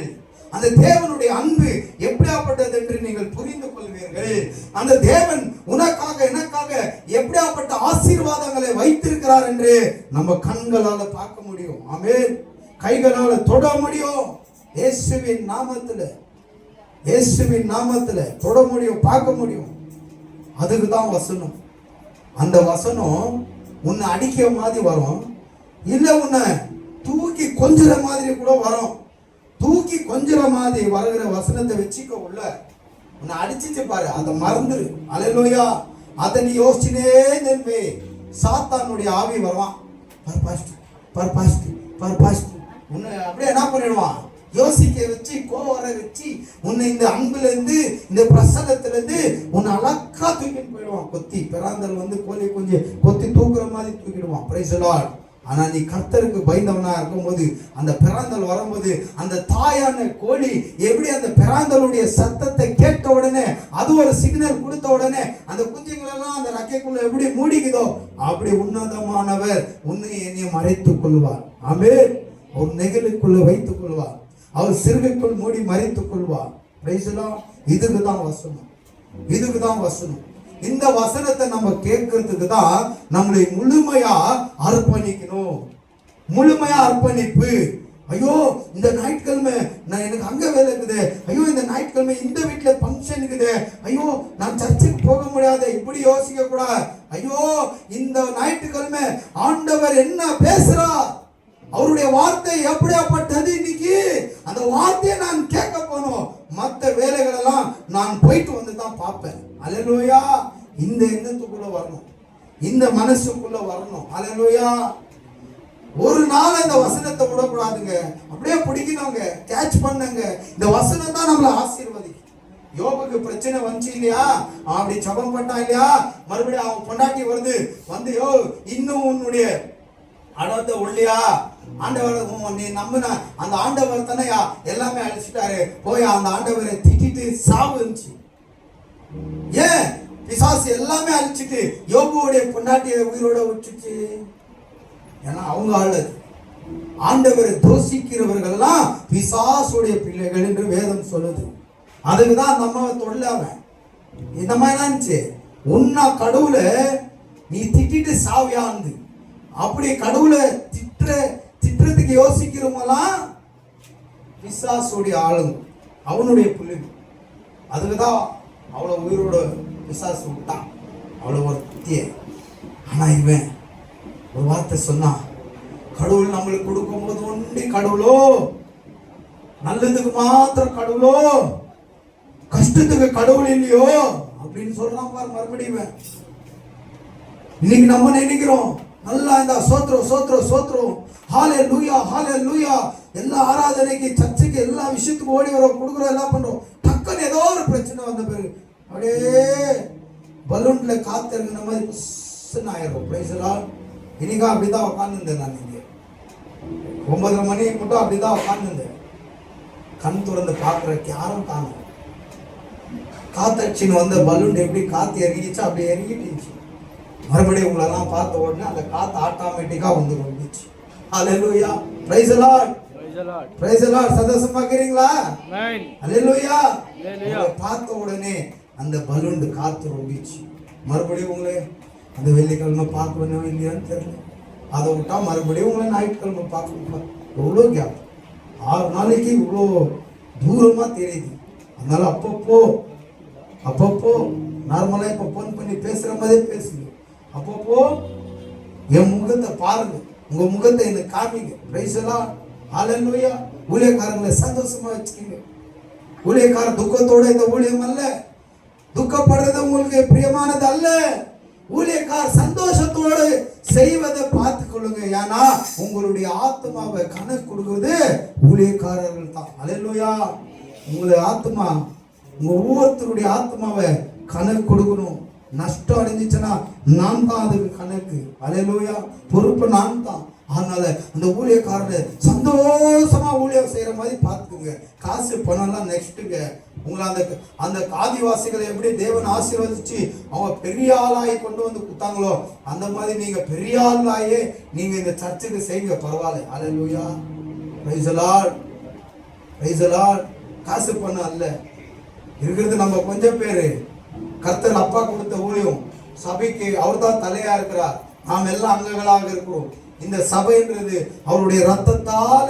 அந்த தேவனுடைய அன்பு எப்படியாப்பட்டது என்று நீங்கள் புரிந்து கொள்வீர்கள். அந்த தேவன் உனக்காக எனக்காக எப்படியாப்பட்ட ஆசீர்வாதங்களை வைத்திருக்கிறார் என்று நம்ம கண்களால பார்க்க முடியும். ஆமென். கைகளால தொட முடியும். இயேசுவின் நாமத்துல தொட முடியும், பார்க்க முடியும். அதுக்கு தான் வசனம். அந்த வசனம் உன்னை அடிக்கிற மாதிரி வரும், இல்ல உன்னை தூக்கி கொஞ்சிற மாதிரி கூட வரும். தூக்கி கொஞ்சிற மாதிரி வருகிற வசனத்தை வச்சுக்க உள்ள. உன்னை அடிச்சிச்சு பாரு, அதை மறந்துரு. அல்லேலூயா. அதை நீ யோசிச்சுனே நின்பே, சாத்தானுடைய ஆவி வருவான். உன்னை அப்படியே என்ன பண்ணிடுவான், யோசிக்க வச்சு, கோவர வச்சு, உன்னை இந்த அன்புல இருந்து, இந்த பிரசன்னத்துல இருந்து உன்னை அழகா தூக்கிட்டு போயிடுவான். கொத்தி பிறாந்தல் வந்து கோழி கொஞ்சம் கொத்தி தூக்குற மாதிரி தூக்கிடுவான். Price the Lord. ஆனா நீ கர்த்தருக்கு பயந்தவனா இருக்கும்போது, அந்த பிறாந்தல் வரும்போது, அந்த தாயான கோழி எப்படி அந்த பிறாந்தலுடைய சத்தத்தை கேட்ட உடனே, அது ஒரு சிக்னல் கொடுத்த உடனே அந்த குஞ்சுகள் எல்லாம் அந்த ரக்கைக்குள்ள எப்படி மூடிக்குதோ, அப்படி உன்னதமானவர் உன்னை என்னையும் மறைத்துக் கொள்வார். ஆமென். ஒரு நெகிழுக்குள்ள வைத்துக் கொள்வார். அவர் சிறுகைக்குள் மூடி மறைத்துக் கொள்வார். இதுக்குதான் வசனம். இந்த வசனத்தை நம்ம கேட்கறதுக்கு தான் நம்மளை முழுமையா அர்ப்பணிக்கணும். முழுமையா அர்ப்பணிப்பு. ஐயோ இந்த ஞாயிற்றுக்கிழமை நான் எனக்கு அங்க வேலை இருக்குது, ஐயோ இந்த ஞாயிற்றுக்கிழமை இந்த வீட்டுல பங்கன் இருக்குது, ஐயோ நான் சர்ச்சுக்கு போக முடியாது, இப்படி யோசிக்க கூடாது. ஐயோ இந்த ஞாயிற்றுக்கிழமை ஆண்டவர் என்ன பேசுறார், அவருடைய வார்த்தை எப்படியாப்பட்டது, இன்னைக்கு அந்த வார்த்தையை நான் கேட்க போனோம். மற்ற வேலைகள் எல்லாம் நான் போயிட்டு வந்து தான் பார்ப்பேன். அல்லேலூயா. இந்த எண்ணத்துக்குள்ள வரணும், இந்த மனசுக்குள்ள வரணும். அல்லேலூயா. ஒரு நாள் இந்த வசனத்தை விடக்கூடாதுங்க. அப்படியே பிடிக்கணுங்க, கேட்ச் பண்ணுங்க. இந்த வசனம் தான் நம்மளை ஆசீர்வதிக்கும். யோபுக்கு பிரச்சனை வந்துச்சு இல்லையா, அப்படி ஜெபம் பண்ணா இல்லையா, மறுபடியும் அவன் பொண்டாட்டி வந்து யோ இன்னும் உன்னுடைய அடத்தை உள்ளியா, ஆண்டவர் நீ நம்பின அந்த ஆண்டவர் தானேயா எல்லாமே அழிச்சிட்டாரு, போய் அந்த ஆண்டவரை திட்டிட்டு சாவு இருந்துச்சு. ஏன் பிசாசு எல்லாமே அழிச்சிட்டு யோபுடைய பொண்டாட்டியை உயிரோட விட்டுச்சு? ஏன்னா அவங்க ஆளு. ஆண்டவரை தோசிக்கிறவர்கள் எல்லாம் பிசாசுடைய பிள்ளைகள் என்று வேதம் சொல்லுது. அதுக்குதான் அந்த அம்மாவை தொல்லாம இந்த மாதிரி இருந்துச்சு. உன்னா கடவுளை நீ திட்டிட்டு சாவியாந்து, அப்படி கடவுளை திட்டுறதுக்கு யோசிக்கிறவங்களாம் பிசாசுடைய ஆளுங்க, அவனுடைய பிள்ளைங்க. அதுக்குதான் அவளை உயிரோட பிசாசு விட்டான், அவளை ஒரு திய. ஆனா இவன் ஒரு வார்த்தை சொன்னா, கடவுள் நம்மளுக்கு கொடுக்கும் போது ஒண்டி கடவுளோ, நல்லதுக்கு மாத்திரம் கடவுளோ, கஷ்டத்துக்கு கடவுள் இல்லையோ அப்படின்னு சொல்றான் பாரு. மறுபடியும் இன்னைக்கு நம்ம நினைக்கிறோம் நல்லா இந்த சோத்ரம் ஹalleluya எல்லா ஆராதனைக்கு சர்ச்சுக்கு எல்லா விஷயத்துக்கு ஓடி வரோம், கொடுக்குறோம், எல்லாம் பண்றோம். டக்குன்னு ஏதோ ஒரு பிரச்சனை வந்த பிறகு அப்படியே பலூன்ல காத்து இறங்கின மாதிரி ஆயிரும். Price the Lord. இன்னைக்கு அப்படிதான் உட்கார்ந்துருந்தேன் நான். இங்கே 9:30 மணிக்கு மட்டும் அப்படிதான் உட்கார்ந்துருந்தேன். கண் திறந்து பார்க்கறதுக்கு யாரும் காணும். காத்தடிச்சின்னு வந்த பலூன் எப்படி காத்து இறங்கிச்சு, அப்படி இறங்கிட்டு மறுபடியும் உங்களெல்லாம் பார்த்த உடனே அந்த காத்து ஆட்டோமேட்டிக்கா வந்து வந்துச்சு. ஹalleluya. praise the lord. praise the lord. சந்தோஷமா இருக்கீங்களா? ஆமென். ஹalleluya. பார்த்த உடனே அந்த பலூன் காத்து வந்துச்சு. மறுபடியும் உங்களை அந்த வெள்ளிக்கிழமை பார்க்கணும் இல்லையான்னு தெரியல. அதை விட்டா மறுபடியும் உங்களை ஞாயிற்றுக்கிழமை பார்க்கணும். எவ்வளோ கேப், 6 நாளைக்கு இவ்வளோ தூரமா தெரியுது. அதனால அப்பப்போ நார்மலா இப்ப போன் பண்ணி பேசுற மாதிரி பேசுங்க. அப்பப்போ என் முகத்தை பாருங்க, உங்க முகத்தை எனக்கு காமிங்க. Price the lord. ஹalleluya. ஊழியக்காரங்களை சந்தோஷமா வச்சுக்கீங்க. ஊழியக்கார துக்கத்தோட இந்த ஊழியம் அல்ல, துக்கப்படுறது உங்களுக்கு பிரியமானது அல்ல. ஊழியக்கார சந்தோஷத்தோடு செய்வதை பார்த்துக் கொள்ளுங்க. ஏன்னா உங்களுடைய ஆத்மாவை கணக்கு கொடுக்கிறது ஊழியக்காரர்கள் தான். ஹalleluya. உங்களுடைய ஆத்மா, உங்க ஒவ்வொருத்தருடைய ஆத்மாவை கணக்கு கொடுக்கணும். நஷ்டம் அடைஞ்சிச்சுன்னா நான் தான் அதுக்கு கணக்கு. ஹalleluya. பொறுப்பு நான் தான். அதனால அந்த ஊழியக்காரரை சந்தோஷமா ஊழியம் செய்யற மாதிரி பார்த்துக்குங்க. காசு பணம்லாம் நெக்ஸ்ட்டுங்க. உங்களை அந்த ஆதிவாசிகளை எப்படி தேவன் ஆசீர்வதிச்சு அவங்க பெரிய ஆளாகி கொண்டு வந்து கொடுத்தாங்களோ, அந்த மாதிரி நீங்க பெரிய ஆளாயே நீங்க இந்த சர்ச்சுக்கு செய்யுங்க, பரவாயில்ல. ஹalleluya. praise the lord. praise the lord. காசு பணம் அல்ல. இருக்கிறது நம்ம கொஞ்சம் பேரு. கர்த்தர் அப்பா கொடுத்த ஊழியம் சபைக்கு அவர் தான் தலையா இருக்கிறார். நாம் எல்லாம் அங்கங்களாக இருக்கிறோம். இந்த சபைன்றது அவருடைய ரத்தத்தால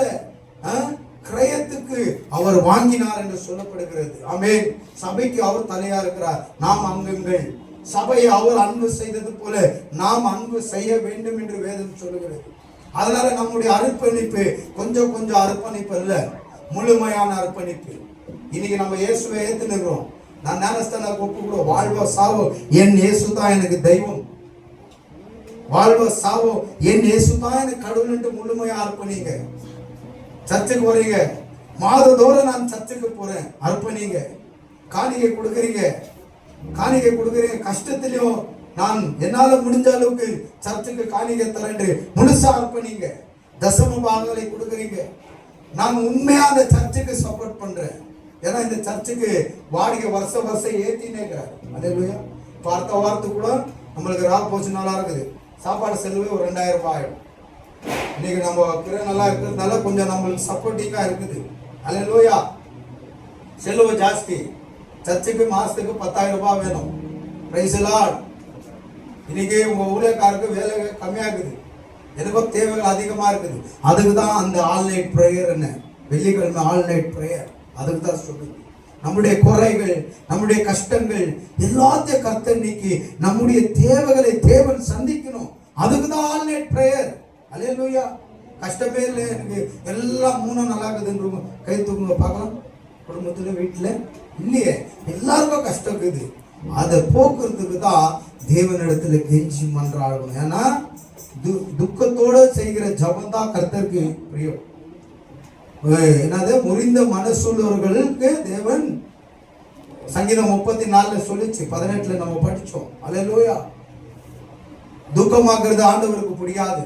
கிரயத்துக்கு அவர் வாங்கினார் என்று சொல்லப்படுகிறது. ஆமென். சபைக்கு அவர் தலையா இருக்கிறார், நாம் அங்கங்கள். சபையை அவர் அன்பு செய்தது போல நாம் அன்பு செய்ய வேண்டும் என்று வேதம் சொல்லுகிறது. அதனால நம்முடைய அர்ப்பணிப்பு கொஞ்சம் கொஞ்சம் அர்ப்பணிப்பு அல்ல, முழுமையான அர்ப்பணிப்பு. இன்னைக்கு நம்ம இயேசுவை ஏத்துக்கிறோம். நான் ஞானஸ்தான ஒப்புக்கிறோம். வாழ்வோ சாவோ என் இயேசு தான் எனக்கு தெய்வம், வாழ்வோ சாவோ என் இயேசு தான் எனக்கு கடவுள் என்று முழுமையா அர்ப்பணிங்க. சர்ச்சுக்கு போறீங்க, மாதந்தோறும் நான் சர்ச்சுக்கு போறேன், அர்ப்பணிங்க. காணிக்கை கொடுக்குறீங்க, காணிக்கை கொடுக்குறீங்க. கஷ்டத்திலையும் நான் என்னால முடிஞ்ச அளவுக்கு சர்ச்சுக்கு காணிக்கை தரேன், முழுசா அர்ப்பணிங்க. தசம பாகங்களை கொடுக்குறீங்க. நான் உண்மையா அந்த சர்ச்சுக்கு சப்போர்ட் பண்றேன். ஏன்னா இந்த சர்ச்சுக்கு வாடகை வருஷம் ஏத்தினேங்கிறார். அல்லேலூயா. பார்த்த வாரத்துக்கு கூட நம்மளுக்கு போச்சு நல்லா இருக்குது. சாப்பாடு செலவு ஒரு 2000 ரூபாய் ஆயிடும். இன்னைக்கு நம்ம கிரை நல்லா இருக்கிறதுனால கொஞ்சம் நம்மளுக்கு சப்போர்ட்டிங்கா இருக்குது. அல்லேலூயா. செலவு ஜாஸ்தி. சர்ச்சுக்கு மாசத்துக்கு 10,000 ரூபாய் வேணும். Price the Lord. இன்னைக்கு உங்க ஊழியக்காரருக்கு வேலை கம்மியா இருக்குது, எனக்கும் தேவைகள் அதிகமா இருக்குது. அதுக்கு தான் அந்த ஆல் நைட் பிரேயர், என்ன வெள்ளிக்கிழமை ஆல் நைட் பிரேயர், அதுக்கு தான் சொல்லுது. நம்முடைய குறைகள், நம்முடைய கஷ்டங்கள் எல்லாத்தையும் கர்த்தர் நீக்கி நம்முடைய தேவைகளை தேவன் சந்திக்கணும். அதுக்கு தான் ஆல் நைட் பிரேயர். அல்லேலூயா. கஷ்டமே இல்லை எனக்கு, எல்லாம் 3 நல்லா இருக்குதுன்னு கை தூக்குங்க பார்க்கலாம். குடும்பத்துல வீட்டுல இல்லையே, எல்லாருக்கும் கஷ்டம் இருக்குது. அதை போக்குறதுக்கு தான் தேவனிடத்துல கெஞ்சி மன்றாடணும். ஏன்னா துக்கத்தோட செய்கிற ஜபம் தான் கர்த்தருக்கு பிரியம். என்னது முறிந்த மனசுள்ளவர்களுக்கு தேவன் சங்கீதம் 34 சொல்லிச்சு, 18 நம்ம படிச்சோம். அல்லேலூயா. துக்கமாக்குறது ஆண்டவருக்கு பிடிக்காது.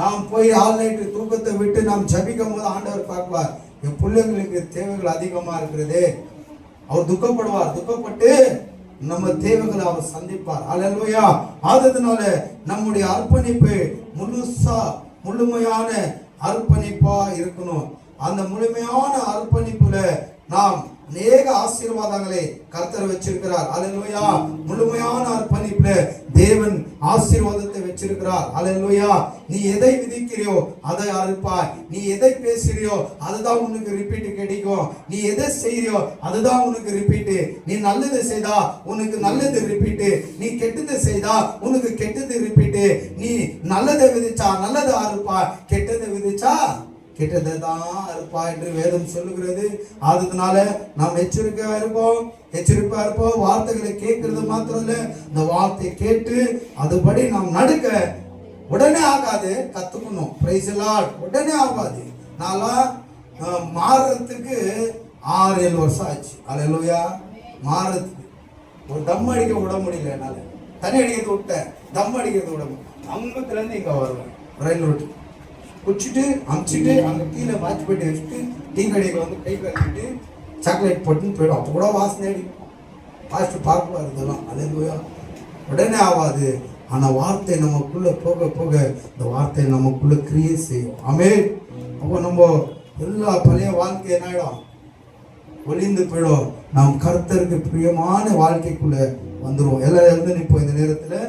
நாம் போய் ஆல் நைட்டு தூக்கத்தை விட்டு நாம் ஜபிக்கும் போது ஆண்டவர் பார்ப்பார், என் பிள்ளைங்களுக்கு தேவைகள் அதிகமா இருக்கிறது. அவர் துக்கப்படுவார். துக்கப்பட்டு நம்ம தேவைகளை அவர் சந்திப்பார். அல்லேலூயா. அதனால நம்முடைய அர்ப்பணிப்பு முழுமையான அர்ப்பணிப்பா இருக்கணும். அந்த முழுமையான அர்ப்பணிப்புல நாம் அநேக ஆசீர்வாதங்களை கர்த்தர் வச்சிருக்கிறார். அல்லேலூயா. முழுமையான அர்ப்பணிப்புல தேவன் ஆசீர்வாதத்தை வச்சிருக்கிறார். அல்லேலூயா. நீ எதை விதிக்கிறியோ அதை அறுப்பாய். நீ எதை பேசுறியோ அதுதான் உனக்கு ரிப்பீட் கிடைக்கும். நீ எதை செய்யறியோ அதுதான் உனக்கு ரிப்பீட். நீ நல்லது செய்தா உனக்கு நல்லது ரிப்பீட். நீ கெட்டது செய்தா உனக்கு கெட்டது ரிப்பீட். நீ நல்லதை விதிச்சா நல்லதை அறுப்பாய், கெட்டதை விதிச்சா கெட்டதை தான் இருப்பா என்று வேதம் சொல்லுகிறது. அதனால நாம் எச்சரிக்கையா இருப்போம். வார்த்தைகளை கேட்கறது மாத்திரம் இல்ல, இந்த வார்த்தையை கேட்டு அதுபடி நாம் நடக்க உடனே ஆகாது, கத்துக்கணும். Price the Lord. உடனே ஆகாது. நான்லாம் மாறுறதுக்கு 6-7 வருஷம் ஆச்சு. அல்லேலூயா. மாறுறதுக்கு ஒரு தம் அடிக்க விட முடியல என்னால. தண்ணி அடிக்கிறது விட்டேன், தம் அடிக்கிறது விட முடியும். அங்கத்துல இருந்து இங்க வருவேன், ரயில் ரோட்டு குடிச்சிட்டு அமிச்சிட்டு அங்கே கீழே வாட்ச் போயிட்டு வச்சுட்டு டீ கடையில் வந்து கை கழிச்சிட்டு சாக்லேட் போட்டுன்னு போயிடும். அப்போ கூட வாசனை அடிக்கும். பாஸ்ட் பார்க்குவார் இதெல்லாம். அல்லேலூயா. உடனே ஆகாது. ஆனால் வார்த்தை நமக்குள்ளே போக போக இந்த வார்த்தை நமக்குள்ளே கிரியேட் செய்யும். ஆமென். அப்போ நம்ம எல்லா பழைய வாழ்க்கை என்ன ஆகிடும், ஒளிந்து போயிடும். நாம் கர்த்தருக்கு பிரியமான வாழ்க்கைக்குள்ளே வந்துடுவோம். எல்லாம் எழுந்து நிற்போம் இந்த நேரத்தில்.